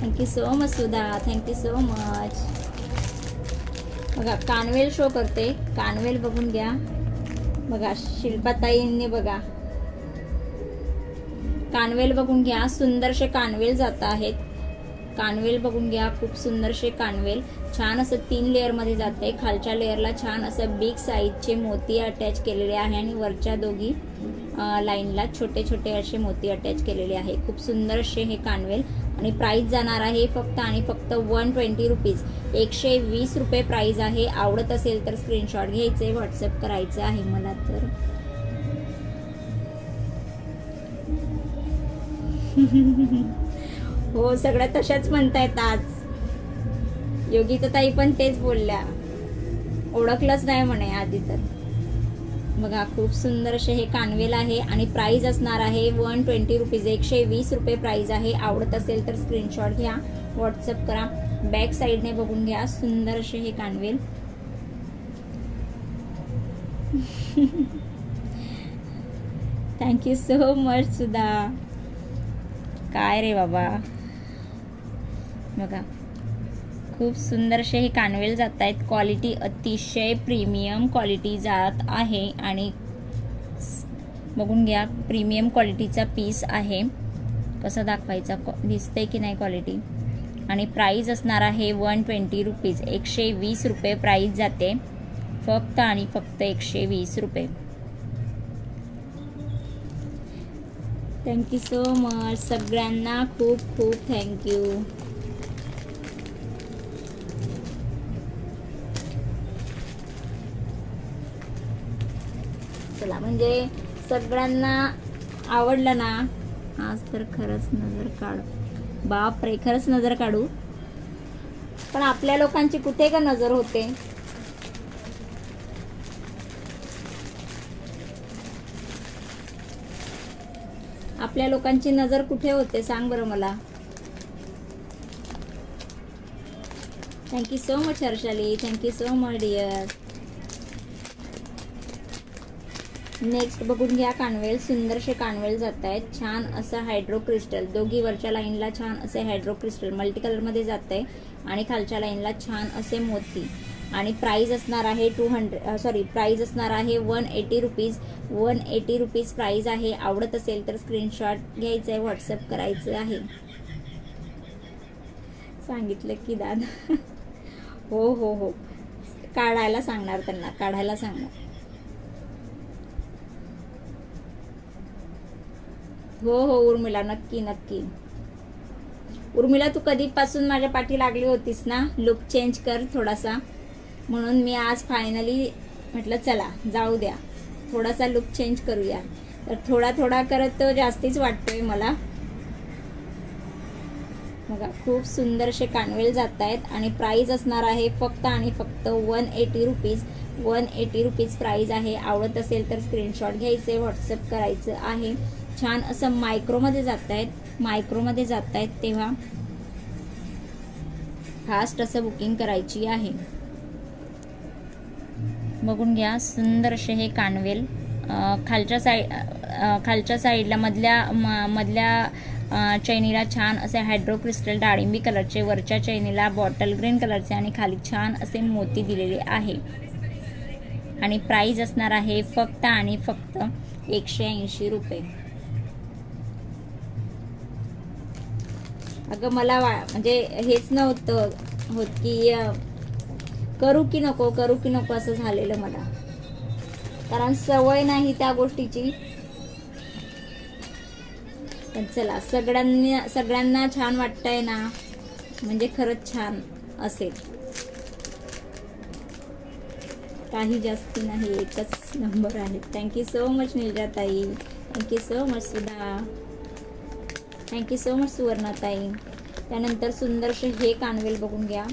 Thank you so much Sudha, thank you so much. बघा, कानवेल शो करते. कानवेल बघून घ्या. बघा, शिल्पाताईंनी बघा कानवेल बघून घ्या. सुंदरसे कानवेल जात आहेत. कानवेल बघून घ्या, खूप सुंदरसे कानवेल. छान असं 3 लेअर मध्ये जाते. खालच्या लेअरला छान असं बिग साईजचे मोती अटॅच केलेले आहे आणि वरच्या दोघी लाईनला छोटे छोटे असे मोती अटॅच केलेले आहे. खूप सुंदर असे हे कानवेल. आणि प्राइस जाणार आहे फक्त आणि फक्त 120 रुपीज. 120 रुपये प्राइस आहे. आवडत असेल तर स्क्रीनशॉट घ्यायचे, व्हॉट्सअप करायचं आहे मला. तर हो, सगळ्या तशाच म्हणतायत आज. योगिता ताई पण तेच बोलल्या, ओळखलंच नाही म्हणे आधी. तर बघा, खूप सुंदर असे हे कानवेल आहे आणि प्राइस असणार आहे 120 रुपीज. 120 रुपये प्राइस आहे. आवडत असेल तर स्क्रीनशॉट घ्या, व्हॉट्सअप करा. बॅक साईडने बघून घ्या, सुंदर असे हे कानवेल. थँक्यू सो मच सुधा. काय रे बाबा. बघा, खूप सुंदर असे हे कानवेल जात आहेत. क्वालिटी अतिशय प्रीमियम क्वालिटी जात आहे आणि बघून घ्या, प्रीमियम क्वालिटीचा पीस आहे. कसं दाखवायचा, दिसतंय की नाही क्वालिटी. आणि प्राइस असणार आहे 120 रुपीज. 120 रुपये प्राइस जाते फक्त आणि फक्त 120 रुपये. थँक्यू सो मच सगळ्यांना, खूप खूप थँक्यू. चला, म्हणजे सगळ्यांना आवडलं ना. आज तर खरंच नजर काढू. बापरे, खरंच नजर काढू. पण आपल्या लोकांची कुठे का नजर होते. आपल्या लोकांची नजर कुठे होते सांग बरं मला. Thank you so much Harshali, thank you so much dear. Next बघून घ्या कानवेल. सुंदरसे कानवेल जात आहेत. छान असं हायड्रो क्रिस्टल, दोघी वरच्या लाईनला छान असे हायड्रो क्रिस्टल मल्टी कलरमध्ये जात आहे आणि खालच्या लाईनला छान असे मोती. आणि प्राइस असणार आहे प्राइस असणार आहे 180 रुपीज. 180 रुपीज प्राइस आहे. आवडत असेल तर स्क्रीनशॉट घ्यायचा आहे, व्हॉट्सअप करायचं आहे. सांगितलं की दादा. हो हो हो, काढायला सांगणार त्यांना, काढायला सांगणार. हो हो उर्मिला, नक्की नक्की. उर्मिला, तू कधीपासून माझ्या पाठी लागली होतीस ना लुक चेंज कर थोडासा, म्हणून मी आज फायनली म्हटलं चला जाऊ द्या, थोडासा लुक चेंज करूया. तर थोडा थोडा करत तो जास्तीच वाटतोय मला. बघा, खूप सुंदरसे कानवेल जात आहेत आणि प्राइस असणार आहे फक्त आणि फक्त 180 रुपीज. 180 रुपीज प्राइस आहे. आवडत असेल तर स्क्रीनशॉट घ्यायचे, व्हॉट्सअप करायचं आहे. छान असं मायक्रोमध्ये जात आहेत, तेव्हा फास्ट असं बुकिंग करायची आहे. बघून घ्या सुंदर असे हे कानवेल. खालच्या साईडला मधल्या चैनीला छान असे हायड्रो क्रिस्टल डाळिंबी कलरचे, वरच्या चैनीला बॉटल ग्रीन कलरचे आणि खाली छान असे मोती दिलेले आहे. आणि प्राइस असणार आहे फक्त आणि फक्त 180 रुपये. अगं मला म्हणजे हेच नव्हतं होत की करू की नको असं झालेलं मला, कारण सवय नाही त्या गोष्टीची. पण चला, सगळ्यांना छान वाटतंय ना, म्हणजे खरंच छान असेल. काही जास्ती नाही, एकच नंबर आहे. थँक्यू सो मच निलजाताई, thank you so much Sudha, thank you so much सुवर्णाताई. त्यानंतर सुंदरसे हे कानवेल बघून घ्या.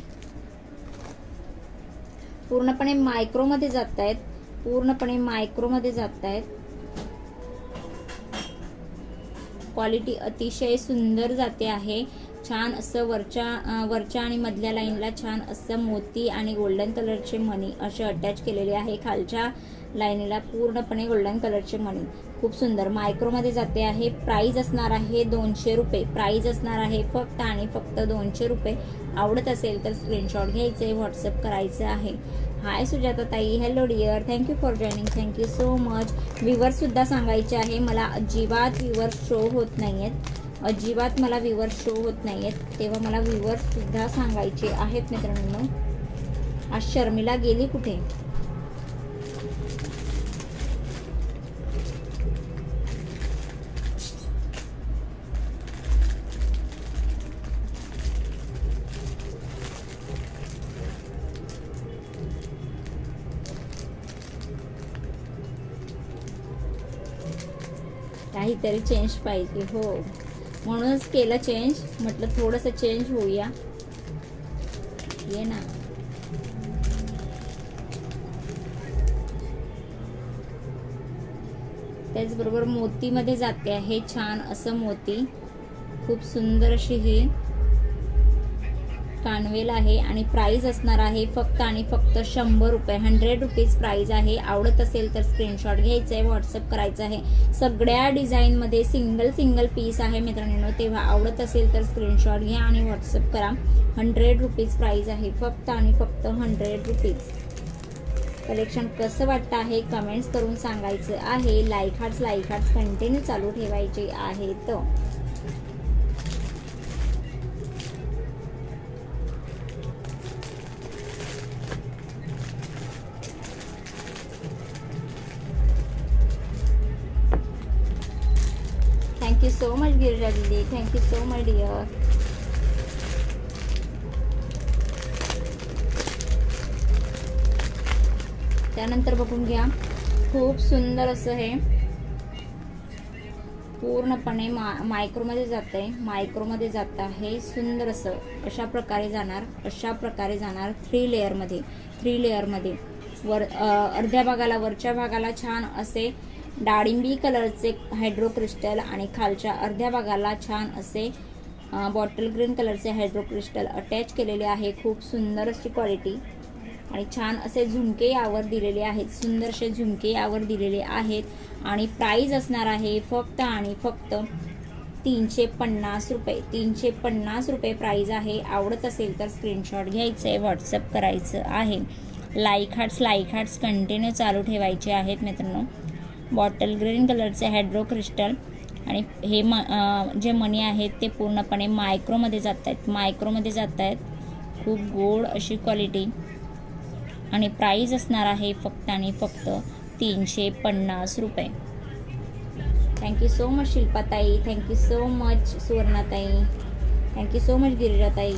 पूर्णपणे मायक्रोमध्ये जात आहेत. क्वालिटी अतिशय सुंदर जाते आहे. छान असं वरच्या आणि मधल्या लाईनला छान असं मोती आणि गोल्डन कलरचे मणी असे अटॅच केलेले आहे. खालच्या लाईनीला पूर्णपणे गोल्डन कलरचे मणी. खूप सुंदर मायक्रोमध्ये जाते आहे. प्राइस असणार आहे 200 रुपये. प्राइस असणार आहे फक्त आणि फक्त 200 रुपये. आवडत असेल तर स्क्रीनशॉट घ्यायचे, व्हॉट्सअप करायचं आहे. हाय सुजाता ताई, hello dear, thank you for joining, thank you so much. Viewers सुद्धा सांगायचे आहे, मला अजिबात व्ह्यूवर्स शो होत नाहीयेत, अजिबात मला व्ह्यूवर्स शो होत नाहीयेत, तेव्हा मला व्ह्यूवर्स सुद्धा सांगायचे आहेत मित्रांनो. आज शर्मिला गेली कुठे? काहीतरी चेंज पाहिजे. हो, म्हणूनच केलं चेंज. म्हटलं थोडंसं चेंज होऊया. ये ना, त्याचबरोबर मोतीमध्ये जाते आहे. छान असं मोती, खूप सुंदर अशी ही कानवेल आहे. आणि प्राइस असणार आहे फक्त आणि फक्त 100 रुपये. 100 रुपीज प्राइस आहे. आवडत असेल तर स्क्रीनशॉट घ्यायचा आहे, व्हॉट्सअप करायचं आहे. सगळ्या डिझाईनमध्ये सिंगल पीस आहे मित्रांनो, तेव्हा आवडत असेल तर स्क्रीनशॉट घ्या आणि व्हॉट्सअप करा. 100 रुपीज प्राइस आहे फक्त आणि फक्त 100 रुपीज. कलेक्शन कसं वाटतं आहे कमेंट्स करून सांगायचं आहे. लाईक हार्ट्स कंटिन्यू चालू ठेवायचे आहेत. सो मच गिरिजा दीदी, थँक्यू सो मच डिअर. त्यानंतर बघून घ्या, खूप सुंदर असं हे पूर्णपणे मायक्रोमध्ये जात आहे, मायक्रोमध्ये जात आहे. सुंदर असं अशा प्रकारे जाणार, अशा प्रकारे जाणार 3 लेअरमध्ये. अर्ध्या भागाला, वरच्या भागाला छान असे डाळिंबी कलरचे हायड्रो क्रिस्टल आणि खालच्या अर्ध्या भागाला छान असे बॉटल ग्रीन कलरचे हायड्रो क्रिस्टल अटॅच केलेले आहे. खूप सुंदर अशी क्वालिटी आणि छान असे झुमके यावर दिलेले आहेत, सुंदरसे झुमके यावर दिलेले आहेत. आणि प्राइस असणार आहे फक्त आणि फक्त 350 रुपये. 350 रुपये प्राइस आहे. आवडत असेल तर स्क्रीनशॉट घ्यायचं आहे, व्हॉट्सअप करायचं आहे. लाईक हार्ट्स कंटिन्यू चालू ठेवायचे आहेत मित्रांनो. बॉटल ग्रीन कलरचे हायड्रो क्रिस्टल आणि हे जे मणी आहेत ते पूर्णपणे मायक्रोमध्ये जात आहेत. खूप गोड अशी क्वालिटी आणि प्राइस असणार आहे फक्त आणि फक्त 350 रुपये. थँक्यू सो मच शिल्पाताई, थँक्यू सो मच सुवर्णाताई, थँक्यू सो मच गिरिजाताई.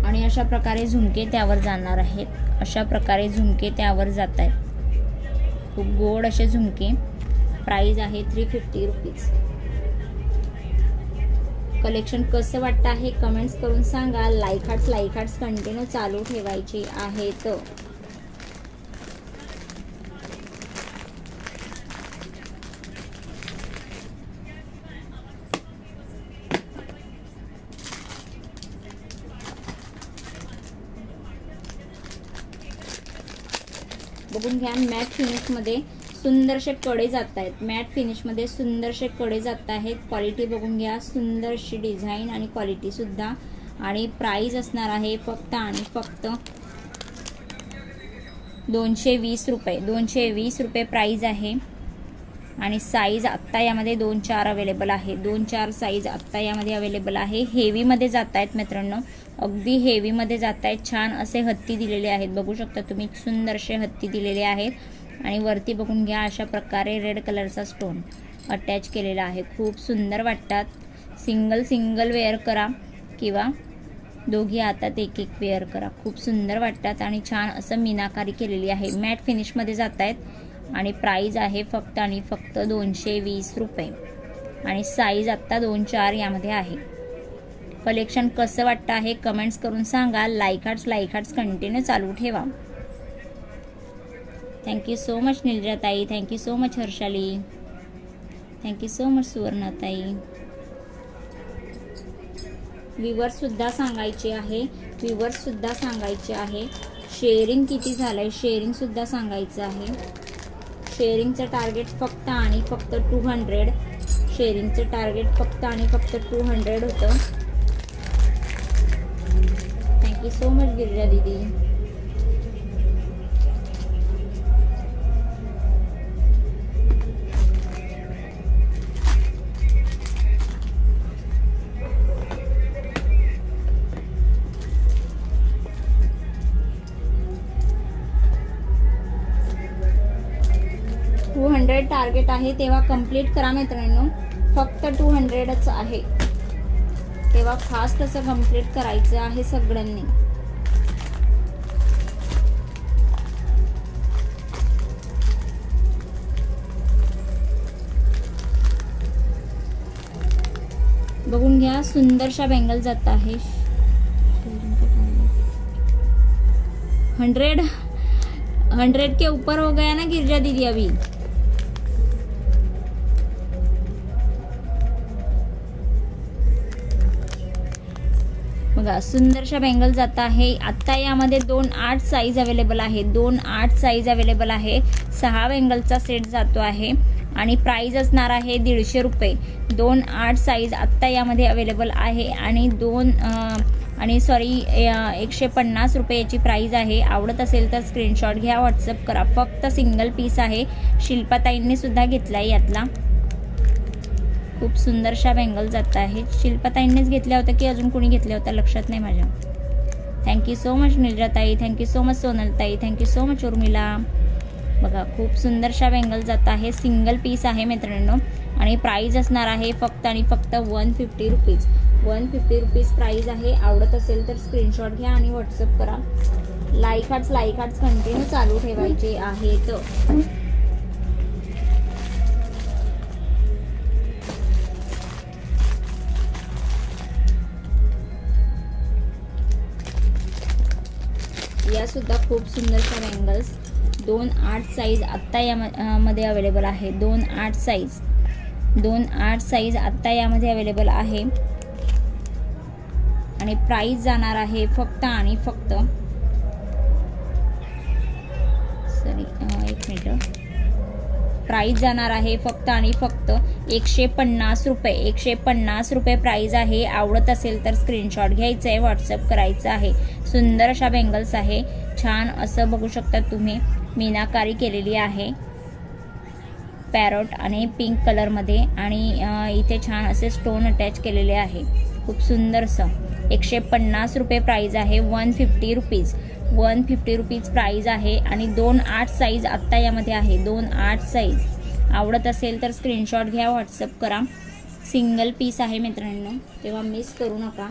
आणि अशा प्रकारे झुमके त्यावर जाणार आहेत, अशा प्रकारे झुमके त्यावर जात आहेत. खूप गोड असे झुमके. प्राइस आहे 350 रुपीज. कलेक्शन कसं वाटतं आहे कमेंट्स करून सांगा. लाईक हार्ट्स कंटिन्यू चालू ठेवायचे आहेत. बघून घ्या, मॅट फिनिशमध्ये सुंदरसे कडे जात आहेत. मॅट फिनिशमध्ये सुंदरसे कडे जात आहेत. क्वालिटी बघून घ्या, सुंदरशी डिझाईन आणि क्वालिटी सुद्धा. आणि प्राइस असणार आहे फक्त आणि फक्त 220 रुपये. 220 रुपये प्राइस आहे. आणि साईज आत्ता यामध्ये 2-4 अवेलेबल आहे. 2-4 साईज आत्ता यामध्ये अवेलेबल आहे. हेवीमध्ये जात आहेत मित्रांनो, अगदी हेवीमध्ये जात आहेत. छान असे हत्ती दिलेले आहेत, बघू शकता तुम्ही, सुंदरसे हत्ती दिलेले आहेत. आणि वरती बघून घ्या, अशा प्रकारे रेड कलरचा स्टोन अटॅच केलेला आहे. खूप सुंदर वाटतात. सिंगल वेअर करा किंवा दोघी हातात एक वेअर करा, खूप सुंदर वाटतात. आणि छान असं मीनाकारी केलेली आहे. मॅट फिनिशमध्ये जात आहेत. आणि प्राइस आहे फक्त आणि फक्त 220 रुपये. आणि साईज आत्ता 2-4 यामध्ये आहे. कलेक्शन कसं वाटतं आहे कमेंट्स करून सांगा. लाईक हार्ट्स कंटिन्यू चालू ठेवा. थँक्यू सो मच निलजाताई, thank you so much Harshali, thank you so much सुवर्णाताई. व्ह्यूअर्स सुद्धा सांगायचे आहे, शेअरिंग किती झालंय शेअरिंग सुद्धा सांगायचं आहे. शेअरिंगचं टार्गेट फक्त आणि फक्त 200. शेअरिंगचं टार्गेट फक्त आणि फक्त 200 होतं. थँक्यू सो मच गिरिजा दीदी. टार्गेट आहे तेव्हा कंप्लीट करा मित्रांनो. फक्त 200च आहे, तेव्हा फास्ट असं कंप्लीट करायचं आहे सगळ्यांनी. बघून घ्या, सुंदरशा बँगल जात आहे. 100 के ऊपर हो गया ना गिरिजा दीदी अभी. बघा, सुंदरशा बँगल जात आहे. आता यामध्ये 2-8 साईज अवेलेबल आहे. 2-8 साईज अवेलेबल आहे. 6 बँगलचा सेट जातो आहे. आणि प्राइस असणार आहे 150 रुपये. 2-8 साईज आत्ता यामध्ये अवेलेबल आहे. आणि 150 रुपये याची प्राइस आहे. आवडत असेल तर स्क्रीनशॉट घ्या, व्हॉट्सअप करा. फक्त सिंगल पीस आहे. शिल्पाताईंनी सुद्धा घेतलाय यातला. खूप सुंदरशा बँगल जात आहेत. शिल्पाताईंनीच घेतल्या होत्या की अजून कोणी घेतल्या होत्या लक्षात नाही माझ्या. थँक्यू सो मच निलजाताई, थँक्यू सो मच सोनलताई, थँक्यू सो मच उर्मिला, बघा खूप सुंदरशा बँगल जात आहे. सिंगल पीस आहे मित्रांनो आणि प्राइस असणार आहे फक्त आणि फक्त 150 रुपीज. 150 रुपीज प्राइस आहे. आवडत असेल तर स्क्रीनशॉट घ्या आणि व्हॉट्सअप करा. लाईक हार्ट्स कंटिन्यू चालू ठेवायचे आहेत. या सुद्धा खूप सुंदरशा बँगल्स 2-8 साईज आत्ता यामध्ये अवेलेबल आहे. 2-8 साईज आत्ता यामध्ये अवेलेबल आहे आणि प्राइस जाणार आहे फक्त आणि फक्त एक मिनिट. प्राइस जाणार आहे फक्त आणि फक्त 150 रुपये. 150 रुपये प्राइस आहे. आवडत असेल तर स्क्रीनशॉट घ्यायचा आहे, व्हॉट्सअप करायचं आहे. सुंदर अशा बँगल्स आहे. छान असं बघू शकता तुम्ही मीनाकारी केलेली आहे पॅरोट आणि पिंक कलरमध्ये आणि इथे छान असे स्टोन अटॅच केलेले आहे. खूप सुंदरसं 150 रुपये प्राइस आहे. 150 रुपीज. 150 रुपीज प्राइस आहे आणि 2-8 साईज आत्ता यामध्ये आहे. 2-8 साईज. आवडत असेल तर स्क्रीनशॉट घ्या, व्हॉट्सअप करा. सिंगल पीस आहे मित्रांनो, तेव्हा मिस करू नका.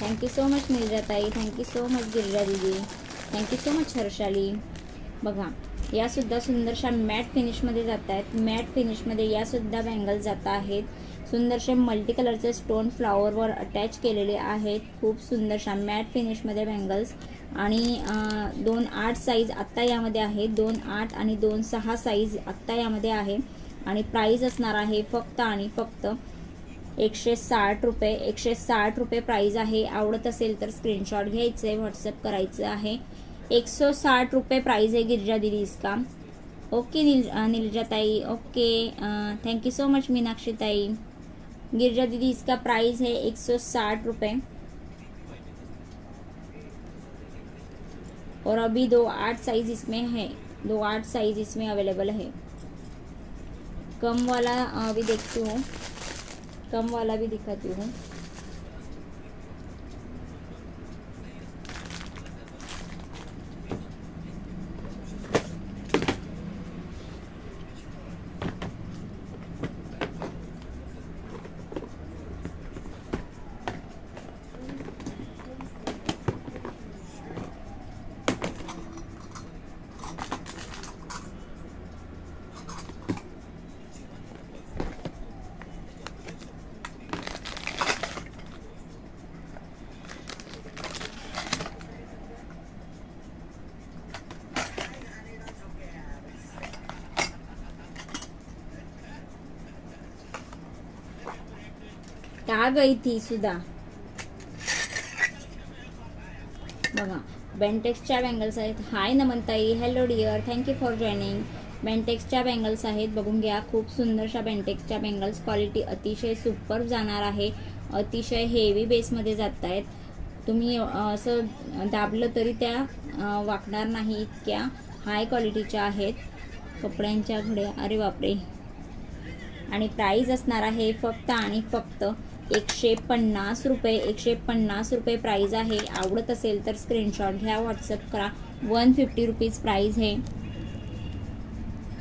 थँक्यू सो मच मिर्जाताई. थँक्यू सो मच गिरिजा दीदी. Thank you so much Harshali. बघा या सुद्धा सुंदरशा मॅट फिनिशमध्ये जात आहेत. मॅट फिनिशमध्ये या सुद्धा बँगल्स जात आहेत. सुंदरशे मल्टी कलरचे स्टोन फ्लावरवर अटॅच केलेले आहेत. खूप सुंदरशा मॅट फिनिशमध्ये बँगल्स आणि 2-8 साईज आत्ता यामध्ये आहे. 2-8 आणि 2-6 साईज आत्ता यामध्ये आहे आणि प्राइस असणार आहे फक्त आणि फक्त 160 रुपये. 160 रुपये प्राइस आहे. आवडत असेल तर स्क्रीनशॉट घ्यायचे, व्हॉट्सअप करायचं आहे. 160 रुपये प्राइस है गिरिजा दीदी इसका. ओके नीलजा ताई. Okay thank you so much Meenakshi ताई. गिरिजा दीदी इसका प्राइस है 160 रुपये और अभी 2-8 साइज इसमें है. 2-8 साइज इसमें अवेलेबल है. कम वाला अभी देखती हूँ, कम वाला भी दिखाती हूँ. आ गई थी सुधा. बघा बेंटेक्सच्या बँगल्स आहेत. हाय नमनताई. Hello dear. Thank you for joining. बेंटेक्सच्या बँगल्स आहेत. बघून घ्या. खूप सुंदरशा बेंटेक्सच्या बँगल्स. क्वालिटी अतिशय सुपर जाणार आहे. अतिशय हेवी बेसमध्ये जात आहेत. तुम्ही असं दाबलं तरी त्या वाकणार नाही. इतक्या हाय क्वालिटीच्या आहेत कपड्यांच्या घड्या. अरे बापरे. आणि प्राइस असणार आहे फक्त आणि फक्त 150 रुपये. 150 रुपये प्राइस आहे. आवडत असेल तर स्क्रीनशॉट घ्या, व्हॉट्सअप करा. 150 रुपीज प्राइस आहे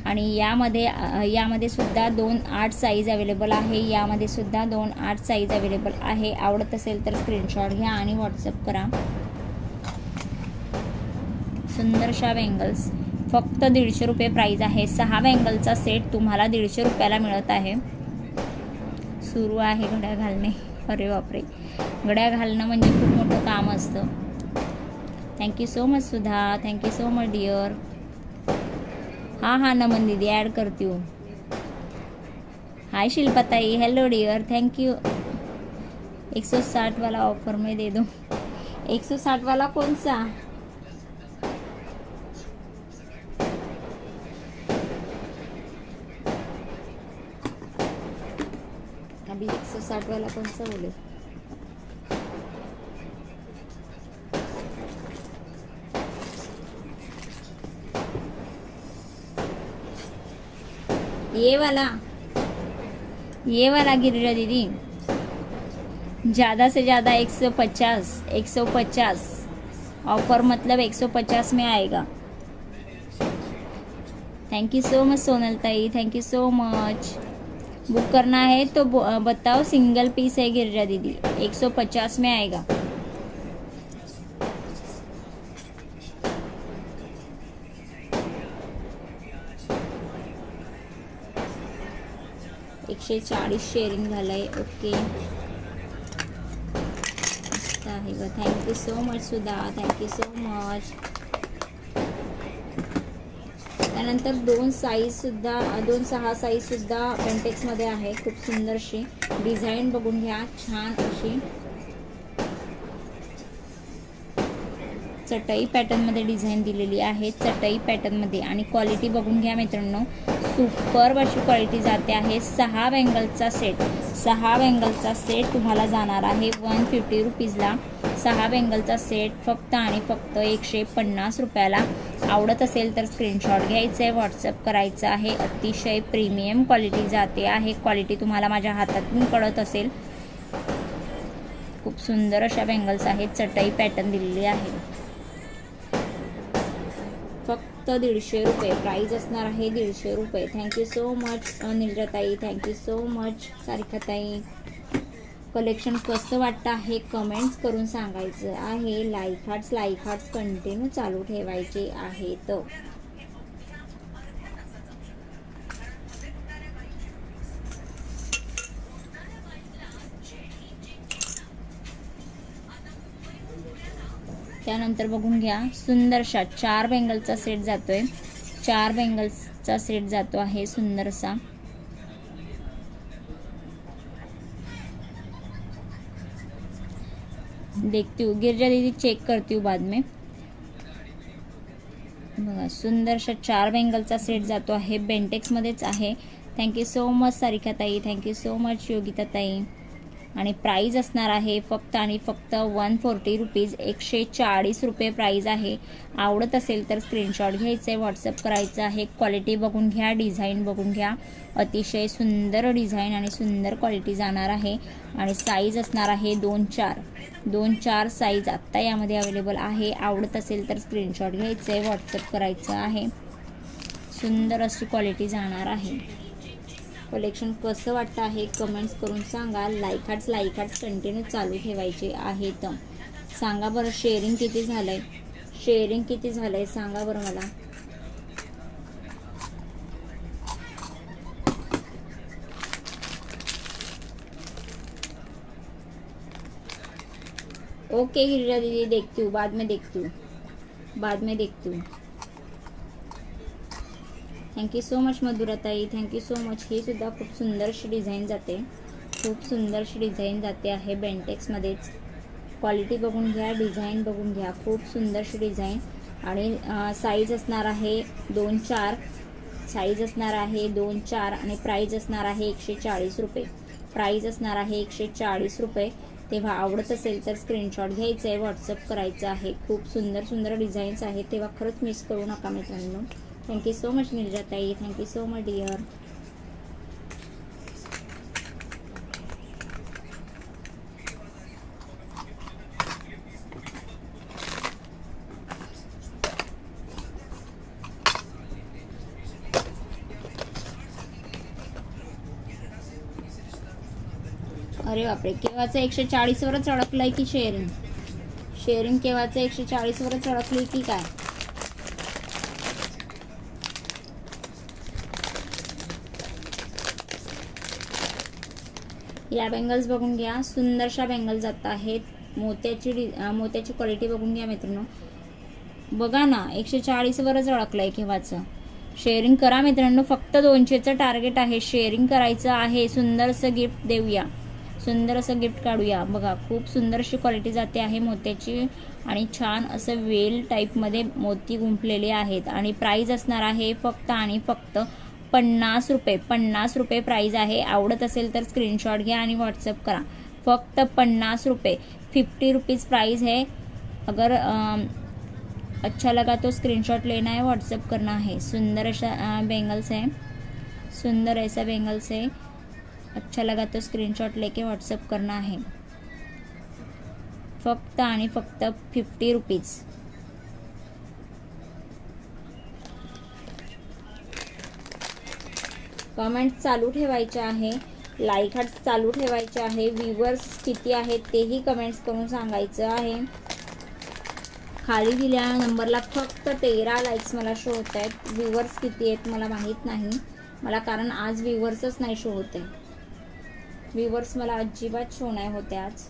आणि यामध्ये सुद्धा 2-8 साईज अवेलेबल आहे. यामध्ये सुद्धा 2-8 साईज अवेलेबल आहे. आवडत असेल तर स्क्रीनशॉट घ्या आणि व्हॉट्सअप करा. सुंदरशा बँगल्स फक्त 150 रुपये प्राइस आहे. 6 बँगलचा सेट तुम्हाला 150 रुपयाला मिळत आहे. सुरू आहे घड्या घालणे. अरे बापरे. घड्या घालणं म्हणजे खूप मोठं काम असतं. Thank you so much Sudha. Thank you so much dear. हाँ नमन दीदी ऐड करती हूँ. हाय शिल्पाताई. Hello dear. Thank you. 160 वाला ऑफर में दे दो. 160 वाला कौन सा? अभी 160 वाला कौन सा बोले? ये वाला गिरिजा दीदी, ज़्यादा से ज़्यादा 150 ऑफर मतलब 150 में आएगा। Thank you so much Sonal ताई, thank you so much. Book करना है तो बताओ, सिंगल पीस है गिरिजा दीदी, 150 में आएगा। एकशे 40 शेअरिंग झालंय, ओके मस्त आहे ग, thank you so much Sudha, thank you so much. त्यानंतर 2 6 साईज सुद्धा बेंटेक्स मध्ये आहे, खूप सुंदरशी डिझाईन बघून घ्या, छान अशी चटई पॅटर्न मध्ये डिझाईन दिलेली आहे, चटई पॅटर्न मध्ये, आणि क्वालिटी बघून घ्या मित्रांनो, सुपर अशी क्वालिटी जाते आहे। 6 बँगलचा सेट तुम्हाला जाणार आहे 150 रुपीजला। 6 बँगलचा सेट फक्त आणि फक्त 150 रुपयाला। आवडत असेल तर स्क्रीनशॉट घ्यायचा आहे, व्हॉट्सअप करायचं आहे। अतिशय प्रीमियम क्वालिटी जाते आहे, क्वालिटी तुम्हाला माझ्या हातातून कळत असेल। खूप सुंदर अशा बँगल्स आहेत, चटई पॅटर्न दिलेली आहे, फक्त 150 रुपये प्राइस असणार आहे, 150 रुपये। थँक्यू सो मच निलजाताई, थँक्यू सो मच सारिकाताई। कलेक्शन कसं वाटतं आहे कमेंट्स करून सांगायचं आहे। लाईक हार्ट्स कंटिन्यू चालू ठेवायचे आहेत। त्यानंतर बघून घ्या, सुंदरसा 4 बँगलचा सेट जातोय, 4 बँगल्सचा सेट जातो आहे सुंदरसा। देखती हूँ गिरजा दीदी, चेक करती हूँ बाद में। बघा सुंदरसा 4 बँगलचा सेट जातो आहे, बेंटेक्स मध्येच आहे। Thank you so much Sarika tai, thank you so much Yogita ताई। आणि प्राइस असणार आहे फक्त आणि फक्त 140 रुपीज, 140 रुपये प्राइस आहे। आवडत असेल तर स्क्रीनशॉट घ्यायचा आहे, व्हॉट्सअप करायचं आहे। क्वालिटी बघून घ्या, डिझाईन बघून घ्या, अतिशय सुंदर डिझाईन आणि सुंदर क्वालिटी जाणार आहे। आणि साईज असणार आहे 2-4 साईज आत्ता यामध्ये अवेलेबल आहे। आवडत असेल तर स्क्रीनशॉट घ्यायचं आहे, व्हॉट्सअप करायचं आहे। सुंदर अशी क्वालिटी जाणार आहे। कलेक्शन कसं वाटतं आहे कमेंट्स करून सांगा। लाईक हार्ट्स कंटिन्यू चालू ठेवायचे आहेत। सांगा बरं शेअरिंग किती झालंय सांगा बरं मला। ओके गिरिजा दीदी, देखती हूँ, बाद में देखती हूँ। थँक्यू सो मच मधुराताई, थँक्यू सो मच। ही सुद्धा खूप सुंदरशी डिझाईन जाते, आहे बेंटेक्स मध्येच। क्वालिटी बघून घ्या, डिझाईन बघून घ्या, खूप सुंदरशी डिझाईन। आणि साईज असणार आहे 2-4 आणि प्राइस असणार आहे 140 रुपये। तेव्हा आवडत असेल तर स्क्रीनशॉट घ्यायचा आहे, व्हॉट्सअप करायचं आहे। खूप सुंदर डिझाईन्स आहेत, तेव्हा खरंच मिस करू नका मित्रांनो। थँक्यू सो मच निर्जाताई, थँक्यू सो मच डिअर। अरे बापरे, केव्हाचं 140 वरच अडकलंय की शेअरिंग केव्हाचं 140 वरच अडकली की काय? या बँगल्स बघून घ्या, सुंदरशा बँगल्स जात आहेत। मोत्याची क्वालिटी बघून घ्या मित्रांनो। बघा ना 140 वरच अडकलंय केव्हाचं। शेअरिंग करा मित्रांनो, फक्त 200चं टार्गेट आहे, शेअरिंग करायचं आहे। सुंदरसं गिफ्ट देऊया, सुंदर असं गिफ्ट काढूया। बघा खूप सुंदर अशी क्वालिटी जाते आहे मोत्याची, आणि छान असं वेल टाईपमध्ये मोती गुंफलेले आहेत। आणि प्राइस असणार आहे फक्त आणि फक्त 50 रुपये प्राइस आहे। आवडत असेल तर स्क्रीनशॉट घ्या आणि व्हॉट्सअप करा। फक्त 50 रुपये, 50 रुपीज़ प्राइस है। अगर अच्छा लगा तो स्क्रीनशॉट लेना है, व्हाट्सएप करना है। सुंदर अशा बेंगल्स हैं, सुंदर ऐसा बैंगल्स है, अच्छा लगा तो स्क्रीनशॉट लेके व्हाट्सअप करना है। फक्त आणि फक्त 50 रुपीज। कमेंट चालू ठेवायचे आहे, लाईक हार्ट चालू ठेवायचे आहे। व्ह्यूअर्स किती आहेत तेही कमेंट्स करून सांगायचं आहे। खाली दिलेल्या नंबरला फक्त 13 लाईक्स मला शो होत आहेत। व्ह्यूअर्स किती आहेत मला माहीत नाही मला, कारण आज व्ह्यूअर्सच नाही शो होते। व्ह्यूअर्स मला अजिबात शो नाही होते आज।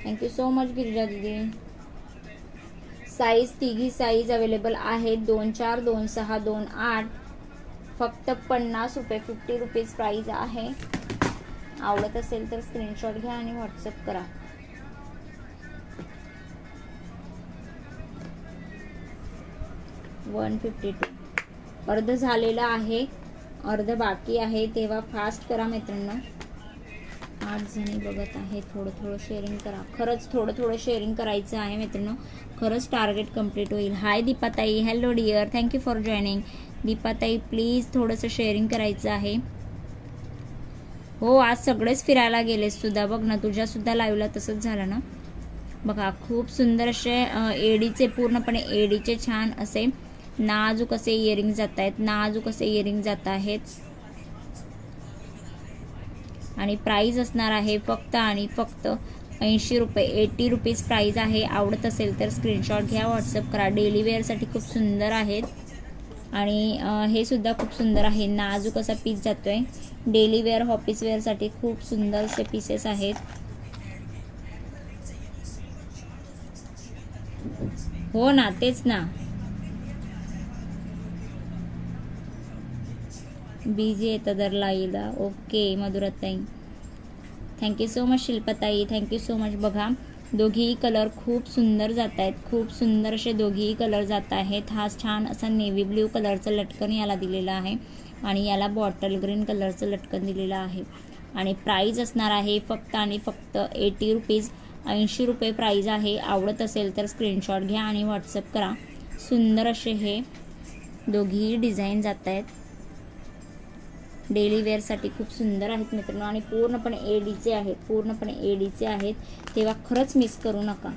थँक्यू सो मच गिरिजा दीदी। साईज तिघी साईज अवेलेबल आहेत, 2 4 2 6 2 8। फक्त 50 रुपये, 50 रुपीज प्राइस आहे। आवडत असेल तर स्क्रीनशॉट घ्या आणि व्हॉट्सअप करा। अर्ध झालेला आहे, अर्ध बाकी आहे, तेव्हा फास्ट करा मित्रांनो। 8 जणी बघत आहे, थोडं शेअरिंग करा। खरंच थोडं शेअरिंग करायचं आहे मित्रांनो, खरंच टार्गेट कंप्लीट होईल। हाय दीपाताई, hello dear, thank you for joining. दीपाताई प्लीज थोडंसं शेअरिंग करायचं आहे। हो आज सगळेच फिरायला गेलेस सुद्धा, बघ ना तुझ्या सुद्धा लाईव्हला तसंच झालं ना। बघा खूप सुंदर असे एडीचे, पूर्णपणे एडीचे छान असे नाजूक असे इयरिंग जात आहेत, नाजूक असे इयरिंग जात आहेत। आणि प्राइस असणार आहे फक्त आणि फक्त 80 रुपये, 80 रुपीज प्राइस आहे। आवडत असेल तर स्क्रीनशॉट घ्या, व्हॉट्सअप करा। डेली वेअरसाठी खूप सुंदर आहेत आणि हे सुद्धा खूप सुंदर आहे, नाजूक असा पीस जातोय। डेली वेअर, ऑफिस वेअरसाठी खूप सुंदर असे पीसेस आहेत। हो ना, तेच ना। बिझी आहे तदरला येला। ओके मधुराताई, थँक्यू सो मच। शिल्पाताई थँक्यू सो मच। बघा दोघीही कलर खूप सुंदर जात आहेत, खूप सुंदर असे दोघीही कलर जात आहेत। हा छान असा नेव्ही ब्ल्यू कलरचं लटकन याला दिलेलं आहे आणि याला बॉटल ग्रीन कलरचं लटकन दिलेलं आहे। आणि प्राइस असणार आहे फक्त आणि फक्त 80 रुपीज, 80 रुपये प्राइस आहे। आवडत असेल तर स्क्रीनशॉट घ्या आणि व्हॉट्सअप करा। सुंदर असे हे दोघीही डिझाईन जात आहेत, डेली वेअरसाठी खूप सुंदर आहेत मित्रांनो आणि पूर्णपणे एडीचे आहेत, पूर्णपणे एडीचे आहेत, तेव्हा खरंच मिस करू नका।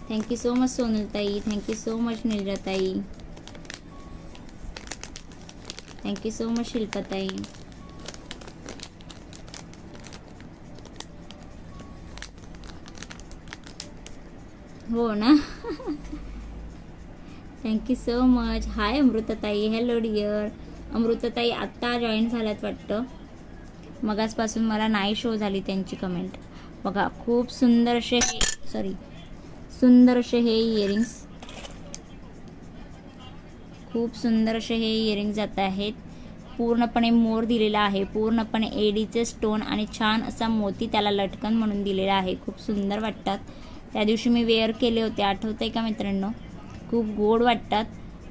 थँक्यू सो मच सोनलताई, थँक्यू सो मच नीलजाताई, थँक्यू सो मच शिल्पाताई। हो ना थँक्यू सो मच। हाय अमृताताई, हॅलो डिअर। अमृताताई आत्ता जॉईन झाल्यात वाटतं, मगाचपासून मला नाही शो झाली त्यांची कमेंट। बघा खूप सुंदर असे सुंदर असे हे इयरिंग्स, खूप सुंदर असे हे इयरिंग जात आहेत। पूर्णपणे मोर दिलेला आहे, पूर्णपणे एडीचे स्टोन आणि छान असा मोती त्याला लटकन म्हणून दिलेला आहे। खूप सुंदर वाटतात, त्या दिवशी मी वेअर केले होते, आठवतंय का मित्रांनो? खूप गोड वाटतात।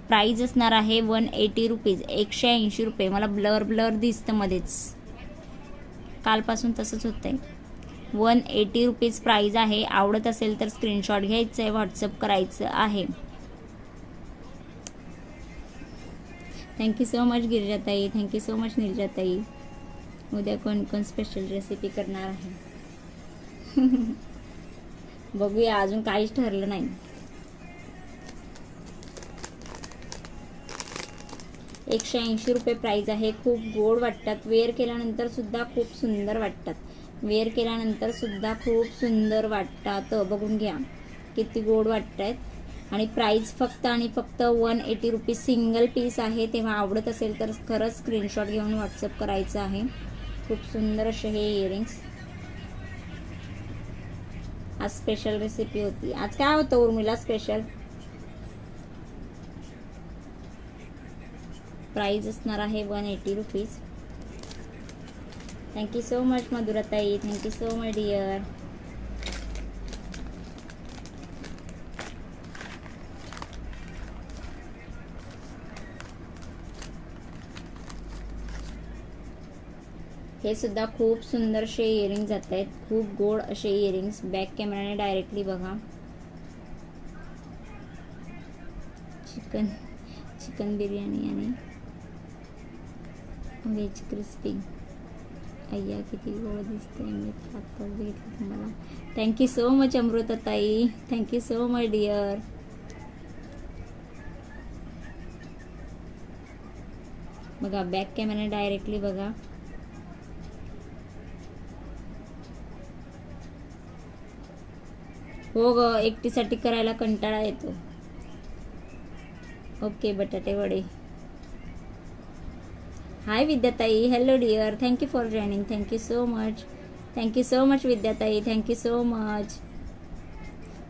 प्राइस असणार आहे 180 रुपीज, 180 रुपये। मला ब्लर दिसतं मध्येच, कालपासून तसंच होतंय। 180 रुपीज प्राइस आहे। आवडत असेल तर स्क्रीनशॉट घ्यायचं आहे, व्हॉट्सअप करायचं आहे। थँक्यू सो मच गिरिजाताई, थँक्यू सो मच नीलजाताई। उद्या कोण स्पेशल रेसिपी करणार आहे बघूया, अजून काहीच ठरलं नाही। 180 रुपये प्राइस आहे। खूप गोड वाटतात, वेअर केल्यानंतर सुद्धा खूप सुंदर वाटतात, वेअर केल्यानंतर सुद्धा खूप सुंदर वाटतात। बघून घ्या किती गोड वाटतात। आणि प्राइस फक्त आणि फक्त 180 रुपीज, सिंगल पीस आहे। तेव्हा आवडत असेल तर खरंच स्क्रीनशॉट घेऊन व्हॉट्सअप करायचं आहे। खूप सुंदर असे हे इयरिंग्स। आज स्पेशल रेसिपी होती। आज काय होतं उर्मिला स्पेशल? प्राइस असणार आहे 180 रुपीज। थँक्यू सो मच मधुराताई, थँक्यू सो मच डिअर। हे सुद्धा खूप सुंदर असे इयरिंग जात आहेत, खूप गोड असे इयरिंग्स। बॅक कॅमेराने डायरेक्टली बघा, चिकन बिर्याणी आणि व्हेज क्रिस्पी. अय्या किती गोड दिसते. मी आत्ताच बघितलं तुम्हाला. थँक्यू सो मच अमृताताई, थँक्यू सो मच डिअर. बघा बॅक कॅमेरा डायरेक्टली बघा. हो ग, एकटीसाठी करायला कंटाळा येतो. ओके बटाटे वडे. हाय विद्याताई, hello dear, thank you for joining, thank you so much, thank you so much विद्याताई, थँक्यू सो मच.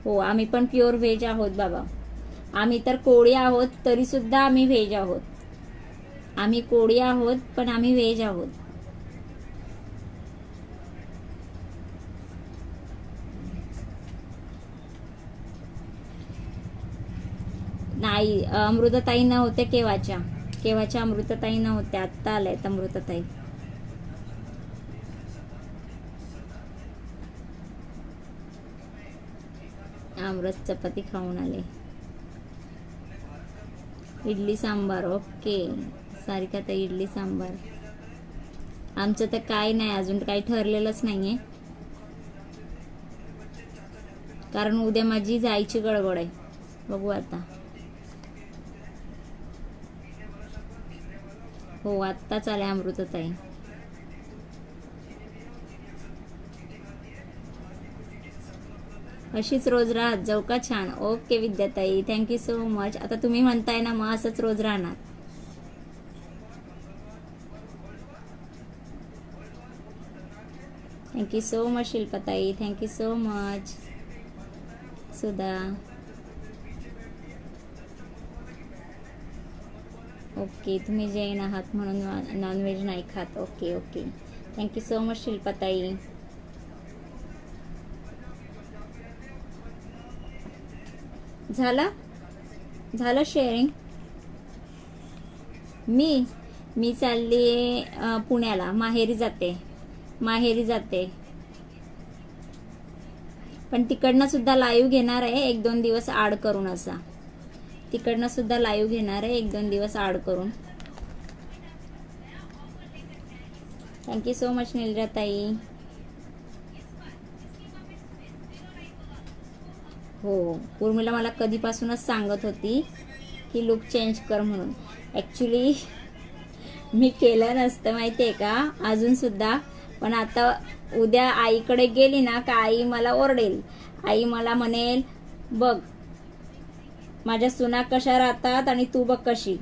हो आम्ही पण प्युअर व्हेज आहोत बाबा. आम्ही तर कोळी आहोत तरी सुद्धा आम्ही व्हेज आहोत. आम्ही कोळी आहोत पण आम्ही व्हेज आहोत. नाही अमृताताई नव्हते केव्हाच्या अमृताताई नव्हत्या, आत्ता आल्यात अमृताताई. आमरस चपाती खाऊन आले. इडली सांबार. ओके सारिकाताई, इडली सांबार. आमचं तर काय नाही, अजून काही ठरलेलंच नाहीये, कारण उद्या माझी जायची गडबड आहे. बघू आता. हो आत्ताच आल्या अमृताताई. अशीच रोज राहत जाऊ का? छान. ओके विद्याताई, थँक्यू सो मच. आता तुम्ही म्हणताय ना, मग असंच रोज राहणार. थँक्यू सो मच शिल्पाताई, thank you so much. Sudha. Okay तुम्ही जैन आहात म्हणून नॉनव्हेज नाही खात. Okay okay, thank you so much शिल्पाताई. झालं शेअरिंग. मी चालली पुण्याला, माहेरी जाते. पण तिकडनं सुद्धा लाईव्ह घेणार आहे 1-2 दिवस आड करून. असा तिकडनं सुद्धा लाईव्ह घेणार आहे 1-2 दिवस आड करून. थँक्यू सो मच निलराताई. हो उर्मिला मला कधीपासूनच सांगत होती की लुक चेंज कर म्हणून. ॲक्च्युली मी केलं नसतं माहितीये का अजून सुद्धा, पण आता उद्या आईकडे गेली ना का आई मला ओरडेल. आई मला म्हणेल बघ माझ्या सुना कशा राहतात आणि तू बघ कशी.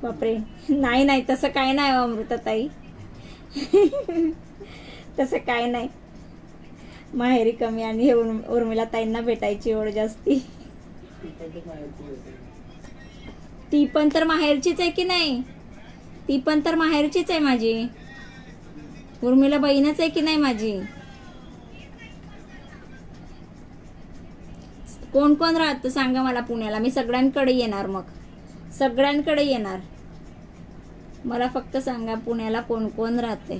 बापरे, नाही तसं काय नाही अमृताताई. तसं काय नाही. माहेरी कमी आणि उर्मिला ताईंना भेटायची एवढं जास्ती. ती पण तर माहेरचीच आहे की नाही? ती पण तर माहेरचीच आहे माझी. उर्मिला बहीणच आहे की नाही माझी? कोण कोण राहतं सांगा मला पुण्याला. मी सगळ्यांकडे येणार. मग सगळ्यांकडे येणार. मला फक्त सांगा पुण्याला कोण कोण राहते.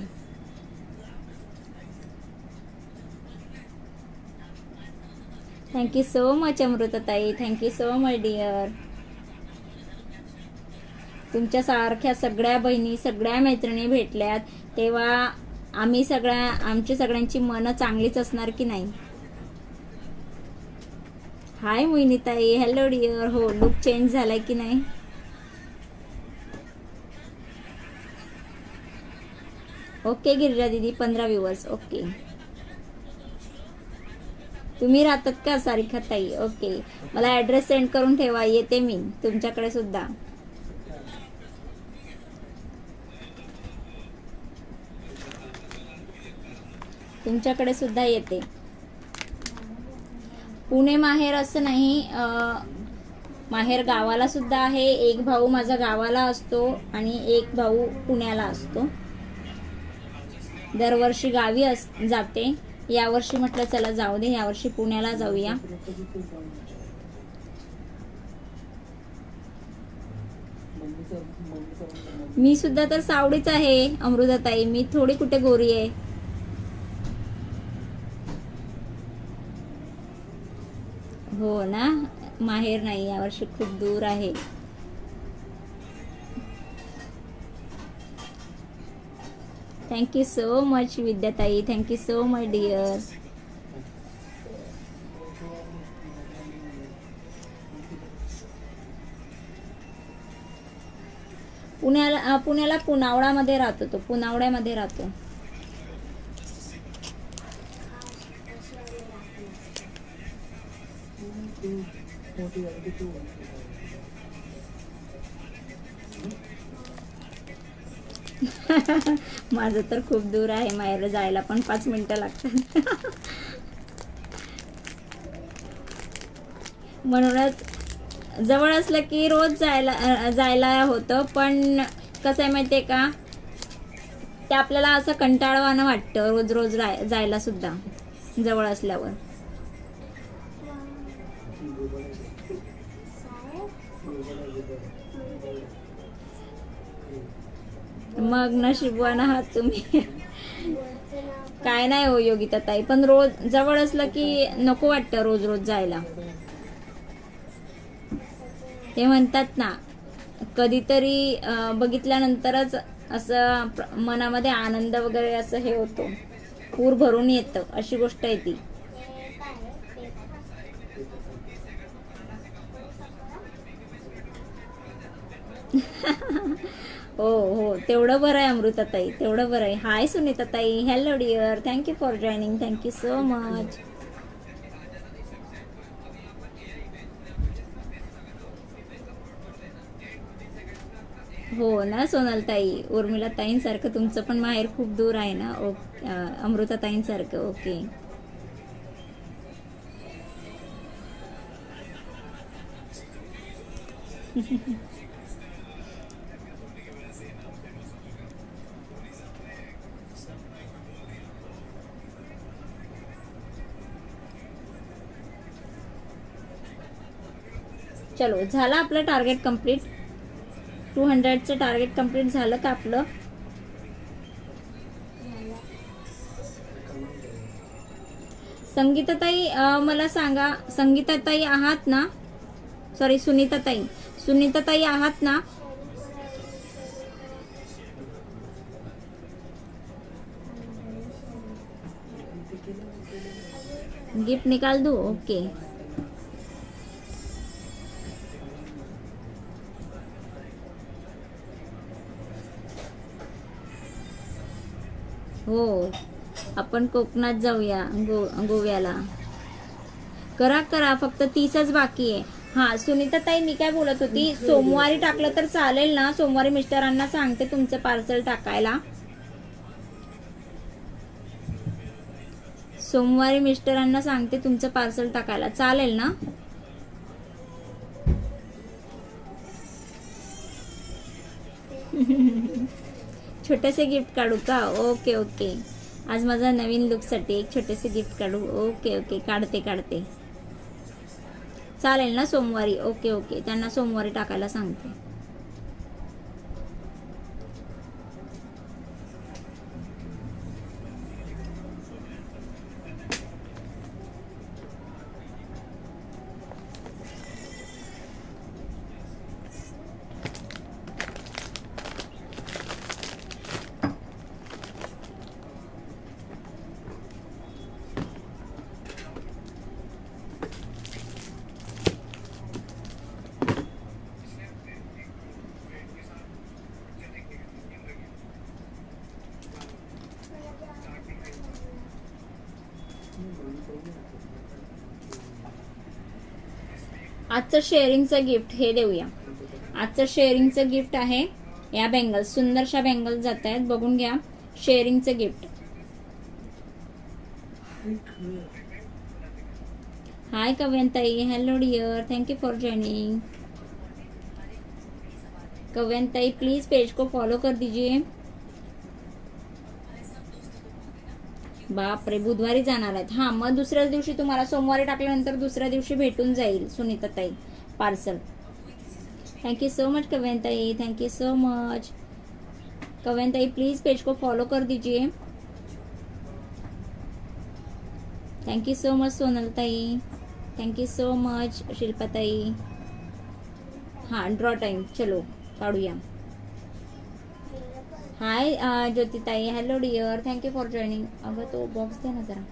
थँक्यू सो मच अमृताताई, थँक्यू सो मच डिअर. तुमच्या सारख्या सगळ्या बहिणी सगळ्या मैत्रिणी भेटल्यात तेव्हा आम्ही आमची सगळ्यांची मनं चांगलीच असणार की नाही. हाय मोहिनीताई, हॅलो डिअर. हो लुक चेंज झालाय की नाही? ओके गिरिजा दीदी 15 व्ह्यूअर्स. ओके तुम्ही राहतात का सारिका ताई? ओके मला ऍड्रेस सेंड करून ठेवा, येते मी तुमच्याकडे सुद्धा. तुमच्याकडे सुद्धा येते. पुणे माहेर असं नाही, माहेर गावाला सुद्धा आहे. एक भाऊ माझा गावाला असतो आणि एक भाऊ पुण्याला असतो. दरवर्षी गावी जाते. यावर्षी म्हटलं चला जाऊ दे, यावर्षी पुण्याला जाऊया. मी सुद्धा तर सावडीच आहे अमृताताई, मी थोडी कुठे गोरी आहे. हो ना, माहेर नाही यावर्षी खूप दूर आहे. थँक्यू सो मच विद्याताई, थँक्यू सो मच डिअर. पुण्याला पुनावळामध्ये राहतो तो, पुनावळ्यामध्ये राहतो. माझं तर खूप दूर आहे, माहेर जायला पण 5 मिनिटं लागतात. म्हणूनच जवळ असलं की रोज जायला होतं, पण कसं आहे माहितीये का, ते आपल्याला असं कंटाळवाणं वाटतं रोज रोज जायला सुद्धा जवळ असल्यावर. मग नशीबवान आहात तुम्ही. काय नाही हो योगिता ताई, पण रोज जवळ असलं की नको वाटतं रोज रोज जायला. ते म्हणतात ना, कधीतरी बघितल्यानंतरच असं मनामध्ये आनंद वगैरे असं हे होतो, पूर भरून येतं, अशी गोष्ट आहे ती. हो हो, तेवढं बरं आहे अमृताताई, तेवढं बरं आहे. हाय सुनीताताई, hello dear, thank you for joining, thank you so much. हो ना सोनलताई, उर्मिला ताईंसारखं तुमचं पण माहेर खूप दूर आहे ना. ओके, अमृता ताईंसारखं. ओके. चलो, झालं आपलं टार्गेट कंप्लीट. 200चं टार्गेट कंप्लीट झालं का आपलं? संगीताताई मला सांगा, संगीताताई आहात ना? सॉरी, सुनीताताई आहात ना? गिफ्ट निकाल दो. ओके. हो, आपण कोकणात जाऊया, गोव्याला. करा, फक्त 30च बाकी आहे. हा सुनीताताई, मी काय बोलत होती, सोमवारी टाकलं तर चालेल ना? सोमवारी मिस्टरांना सांगते तुमचं पार्सल टाकायला. सोमवारी मिस्टरांना सांगते तुमचं पार्सल टाकायला, चालेल ना? छोटेसे गिफ्ट काढू का? Okay okay. आज माझा नवीन लुकसाठी एक छोटेसे गिफ्ट काढू. ओके ओके, काढते. चालेल ना सोमवारी? ओके ओके, त्यांना सोमवारी टाकायला सांगते. आजचं शेअरिंगचं गिफ्ट हे देऊया. आजचं शेअरिंगचं गिफ्ट आहे या बँगल्स, सुंदरशा बँगल्स जात आहेत, बघून घ्या. शेअरिंगचं गिफ्ट. हाय कव्यांताई, hello dear, thank you for joining. कव्यांताई प्लीज पेज को फॉलो कर दीजिए. बापरे, बुधवारी जाणार आहेत. हा, मग दुसऱ्याच दिवशी तुम्हाला सोमवारी टाकल्यानंतर दुसऱ्या दिवशी भेटून जाईल सुनीताताई पार्सल. थँक्यू सो मच कव्यांताई, थँक्यू सो मच. कव्यांताई प्लीज पेज को फॉलो कर दीजिए. थँक्यू सो मच सोनलताई, थँक्यू सो मच शिल्पाताई. हां ड्रॉ टाइम चलो काढूया. हाय ज्योतिताई, hello dear, thank you for joining. अगं तो बॉक्स दे ना जरा.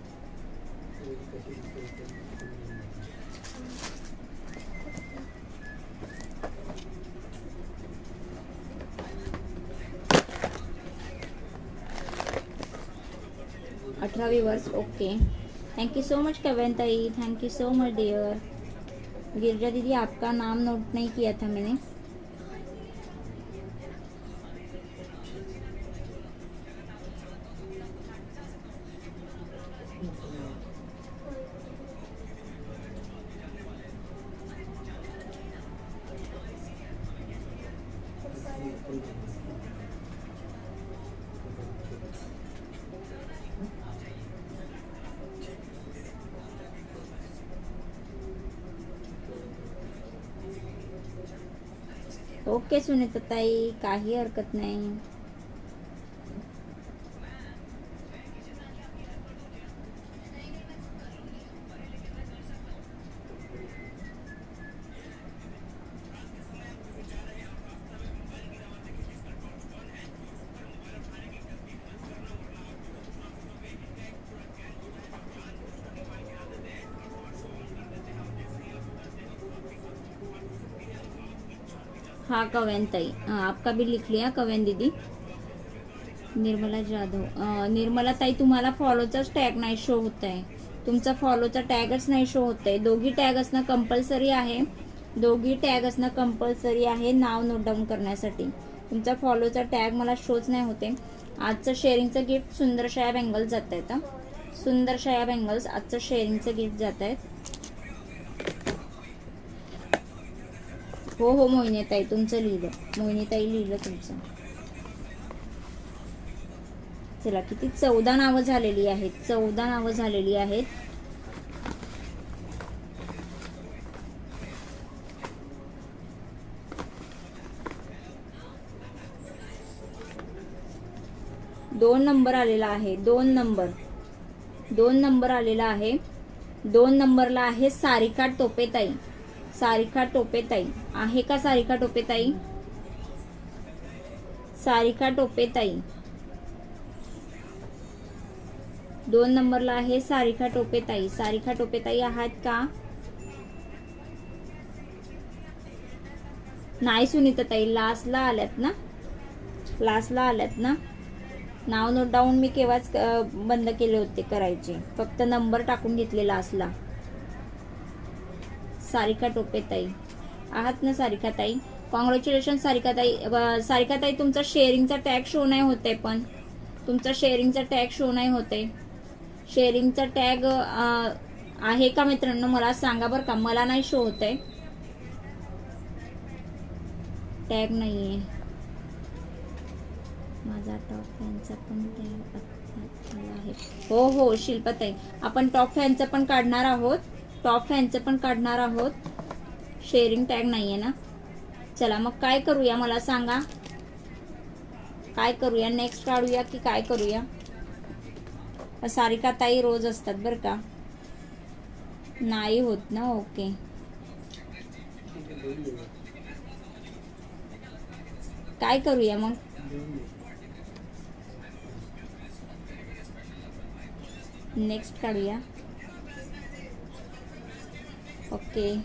अठरा viewers, okay. Thank you so much कविताई, thank you so much dear. Girija दीदी आपका नाम नोट नहीं किया था मैंने. ओके सुनीता ताई, काही हरकत नाही. हाँ कवेन ताई, आपका भी लिख लिया कवेन दीदी. निर्मला जाधव, निर्मला ताई तुम्हाला फॉलोचाच टॅग नाही शो होत आहे. तुमचा फॉलोचा टॅगच नाही शो होत आहे. दोघी टॅग असणं कंपल्सरी आहे. दोघी टॅग असणं कंपल्सरी आहे नाव नोट डाऊन करण्यासाठी. तुमचा फॉलोचा टॅग मला शोच नाही होते. आजचं शेअरिंगचं गिफ्ट सुंदरशा या बँगल्स जात आहेत. सुंदरशा या बँगल्स आजचं शेअरिंगचं गिफ्ट जात आहेत. हो हो मोहिनीताई तुमचं लिहिलं, मोहिनीताई लिहिलं तुमचं. चला किती 14 नावं झालेली आहेत. 14 नावं झालेली आहेत. दोन नंबर आलेला आहे. 2 नंबर आलेला आहे. 2 नंबरला आहे सारिका टोपेताई. सारिका टोपेताई आहे का? सारिका टोपेताई, सारिका टोपेताई 2 नंबरला आहे सारिका टोपेताई. सारिका टोपेताई आहात का? नाही सुनीताताई, लास्टला आल्यात ना, लास्टला आल्यात ना. नाव नोट डाऊन मी केव्हाच बंद केले होते करायचे, फक्त नंबर टाकून घेतलेला असला. सारिका टोपेताई आहात ना सारिकाताई? कॉंग्रॅच्युलेशन सारिकाताई. सारिकाताई तुमचा शेअरिंगचा टॅग शो नाही होते, पण तुमचा शेअरिंगचा टॅग शो नाही होते. शेअरिंगचा टॅग आहे का मित्रांनो मला सांगा बरं का, मला नाही शो होते. टॅग नाहीये माझा. टॉप फॅनचा पण टॅग आहे. हो हो शिल्पाताई, आपण टॉप फॅनचं पण काढणार आहोत. टॉप फॅनचं पण काढणार आहोत. शेअरिंग टॅग नाहीये ना. चला मग काय करूया मला सांगा, काय करूया? नेक्स्ट काढूया की काय करूया? सारिका ताई रोज असतात बरं का, नाही होत ना. ओके काय करूया मग? नेक्स्ट काढूया. ओके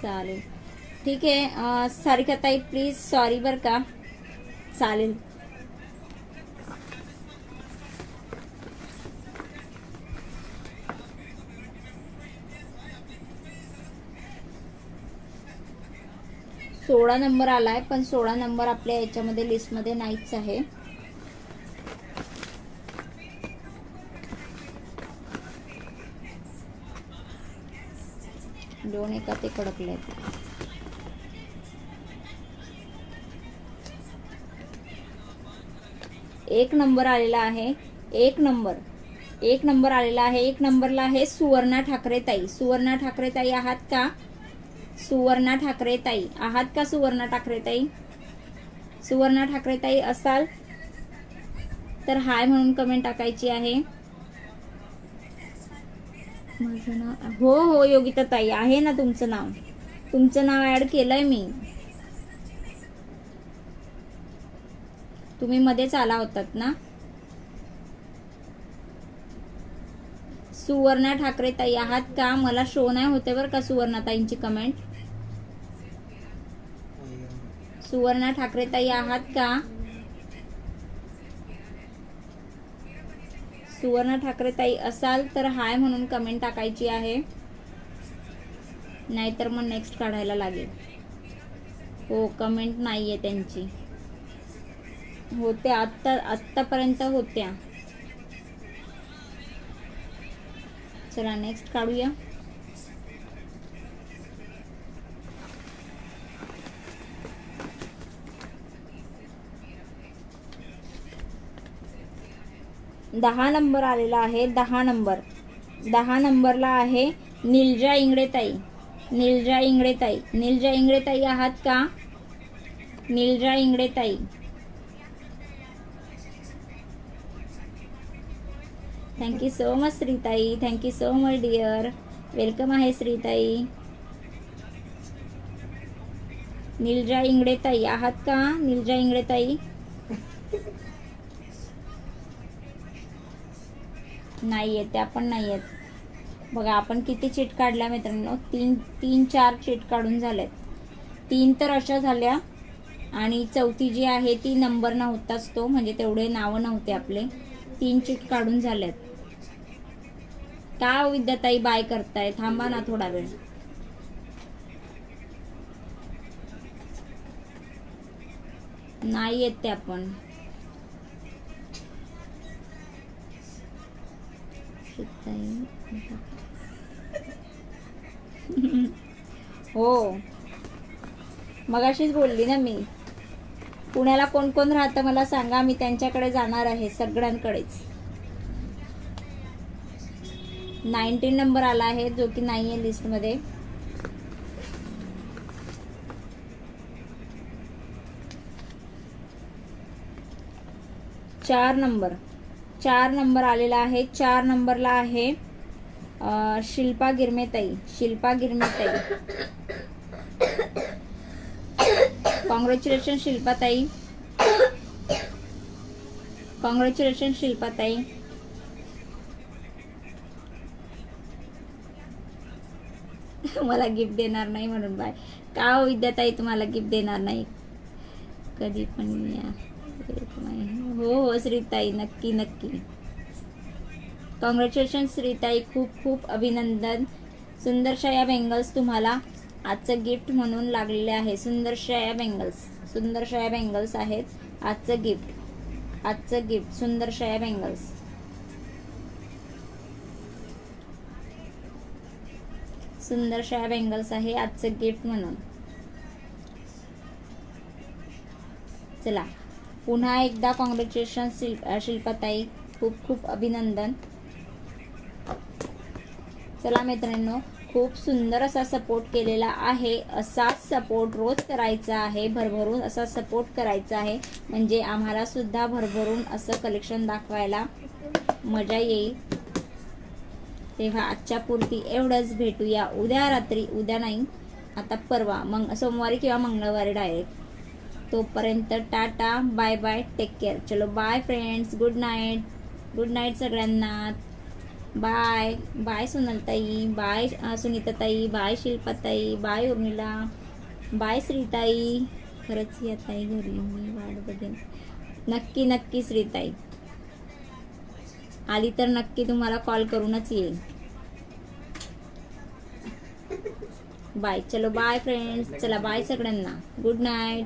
चालेल ठीक आहे. सारिका ताई प्लीज सॉरी बरं का. चालेल. सोळा नंबर आलाय, पण 16 नंबर आपल्या याच्यामध्ये लिस्टमध्ये नाहीच आहे. दोन एका ते कडकले. 1 नंबर आलेला आहे. 1 नंबर आलेला आहे. 1 नंबरला आहे सुवर्णा ठाकरे ताई. सुवर्णा ठाकरे ताई आहात का? सुवर्णा ठाकरे ताई आहात का? सुवर्णा ठाकरे ताई, सुवर्णा ठाकरे ताई असाल तर हाय म्हणून कमेंट टाकायची आहे. माझं नाव हो हो योगिता ताई आहे ना, तुमचं नाव ऍड केलंय मी. तुम्ही मध्येच आला होतात ना. सुवर्णा ठाकरे ताई आहात का? मला शो नाही होते बरं का सुवर्णा ताईंची कमेंट. सुवर्णा ठाकरे ताई आहात का? सुवर्णा ठाकरे ताई असाल तर हाय म्हणून कमेंट टाकायची आहे, नाहीतर मग नेक्स्ट काढायला लागेल. हो कमेंट नाहीये त्यांची. होत्या आत्तापर्यंत होत्या. चला नेक्स्ट काढूया. दहा नंबर आलेला आहे. 10 नंबरला आहे निलजा इंगळे ताई. निलजा इंगळे ताई आहात का? निलजा इंगळे ताई. थँक्यू सो मच श्रीताई. Thank you so much dear. Welcome आहे श्रीताई. निलजा इंगळे ताई आहात का? निलजा इंगळे ताई नाही आहेत, त्या पण नाही आहेत. बघा आपण किती चीट काढल्या मित्रांनो. 4 चीट काढून झाल्यात. 3 तर अशा झाल्या आणि चौथी जी आहे ती नंबर नव्हताच तो, म्हणजे तेवढे नावं नव्हते आपले. 3 चीट काढून झाल्यात. का विद्याताई बाय करताय? थांबा ना थोडा वेळ. नाही येत ते आपण. हो मगाशीच बोलली ना मी. पुण्याला कोण कोण राहतं मला सांगा, मी त्यांच्याकडे जाणार आहे सगळ्यांकडेच. 19 नंबर आला आहे जो की नाहीये लिस्ट मध्ये. चार नंबर आलेला आहे. 4 नंबरला आहे शिल्पा गिरमेताई. कॉंग्रॅच्युलेशन शिल्पाताई. मला गिफ्ट देणार नाही म्हणून बाय. का हो विद्याताई तुम्हाला गिफ्ट देणार नाही? कधी पण या. हो श्रीताई नक्की. कॉंग्रॅच्युलेशन श्रीताई. खूप अभिनंदन. सुंदरशा या बेंगल्स तुम्हाला आजचं गिफ्ट म्हणून लागलेले आहे. सुंदरशा या बेंगल्स आहेत आजचं गिफ्ट. सुंदरशा या बेंगल्स. आहे आजचं गिफ्ट म्हणून. चला पुन्हा एकदा कॉंग्रॅच्युलेशन शिल्पाताई. खूप अभिनंदन. चला मित्रांनो, खूप सुंदर असा सपोर्ट केलेला आहे. असाच सपोर्ट रोज करायचा आहे. भरभरून असा सपोर्ट करायचा आहे, म्हणजे आम्हाला सुद्धा भरभरून असं कलेक्शन दाखवायला मजा येईल. तेव्हा आजच्या पुरती एवढंच. भेटूया उद्या रात्री. उद्या नाही, आता परवा, मग सोमवारी किंवा मंगळवारी डायरेक्ट. तोपर्यंत टाटा बाय बाय. Take care. चलो बाय फ्रेंड्स. गुड नाईट सगळ्यांना. बाय सोनलताई. बाय सुनीताताई. बाय शिल्पाताई. बाय उर्मिला. बाय श्रीताई. खरंच या ताई घरी मी वाट बघेन. नक्की श्रीताई आली तर नक्की तुम्हाला कॉल करूनच येईल. बाय. चलो बाय फ्रेंड्स. चला बाय सगळ्यांना. Good night.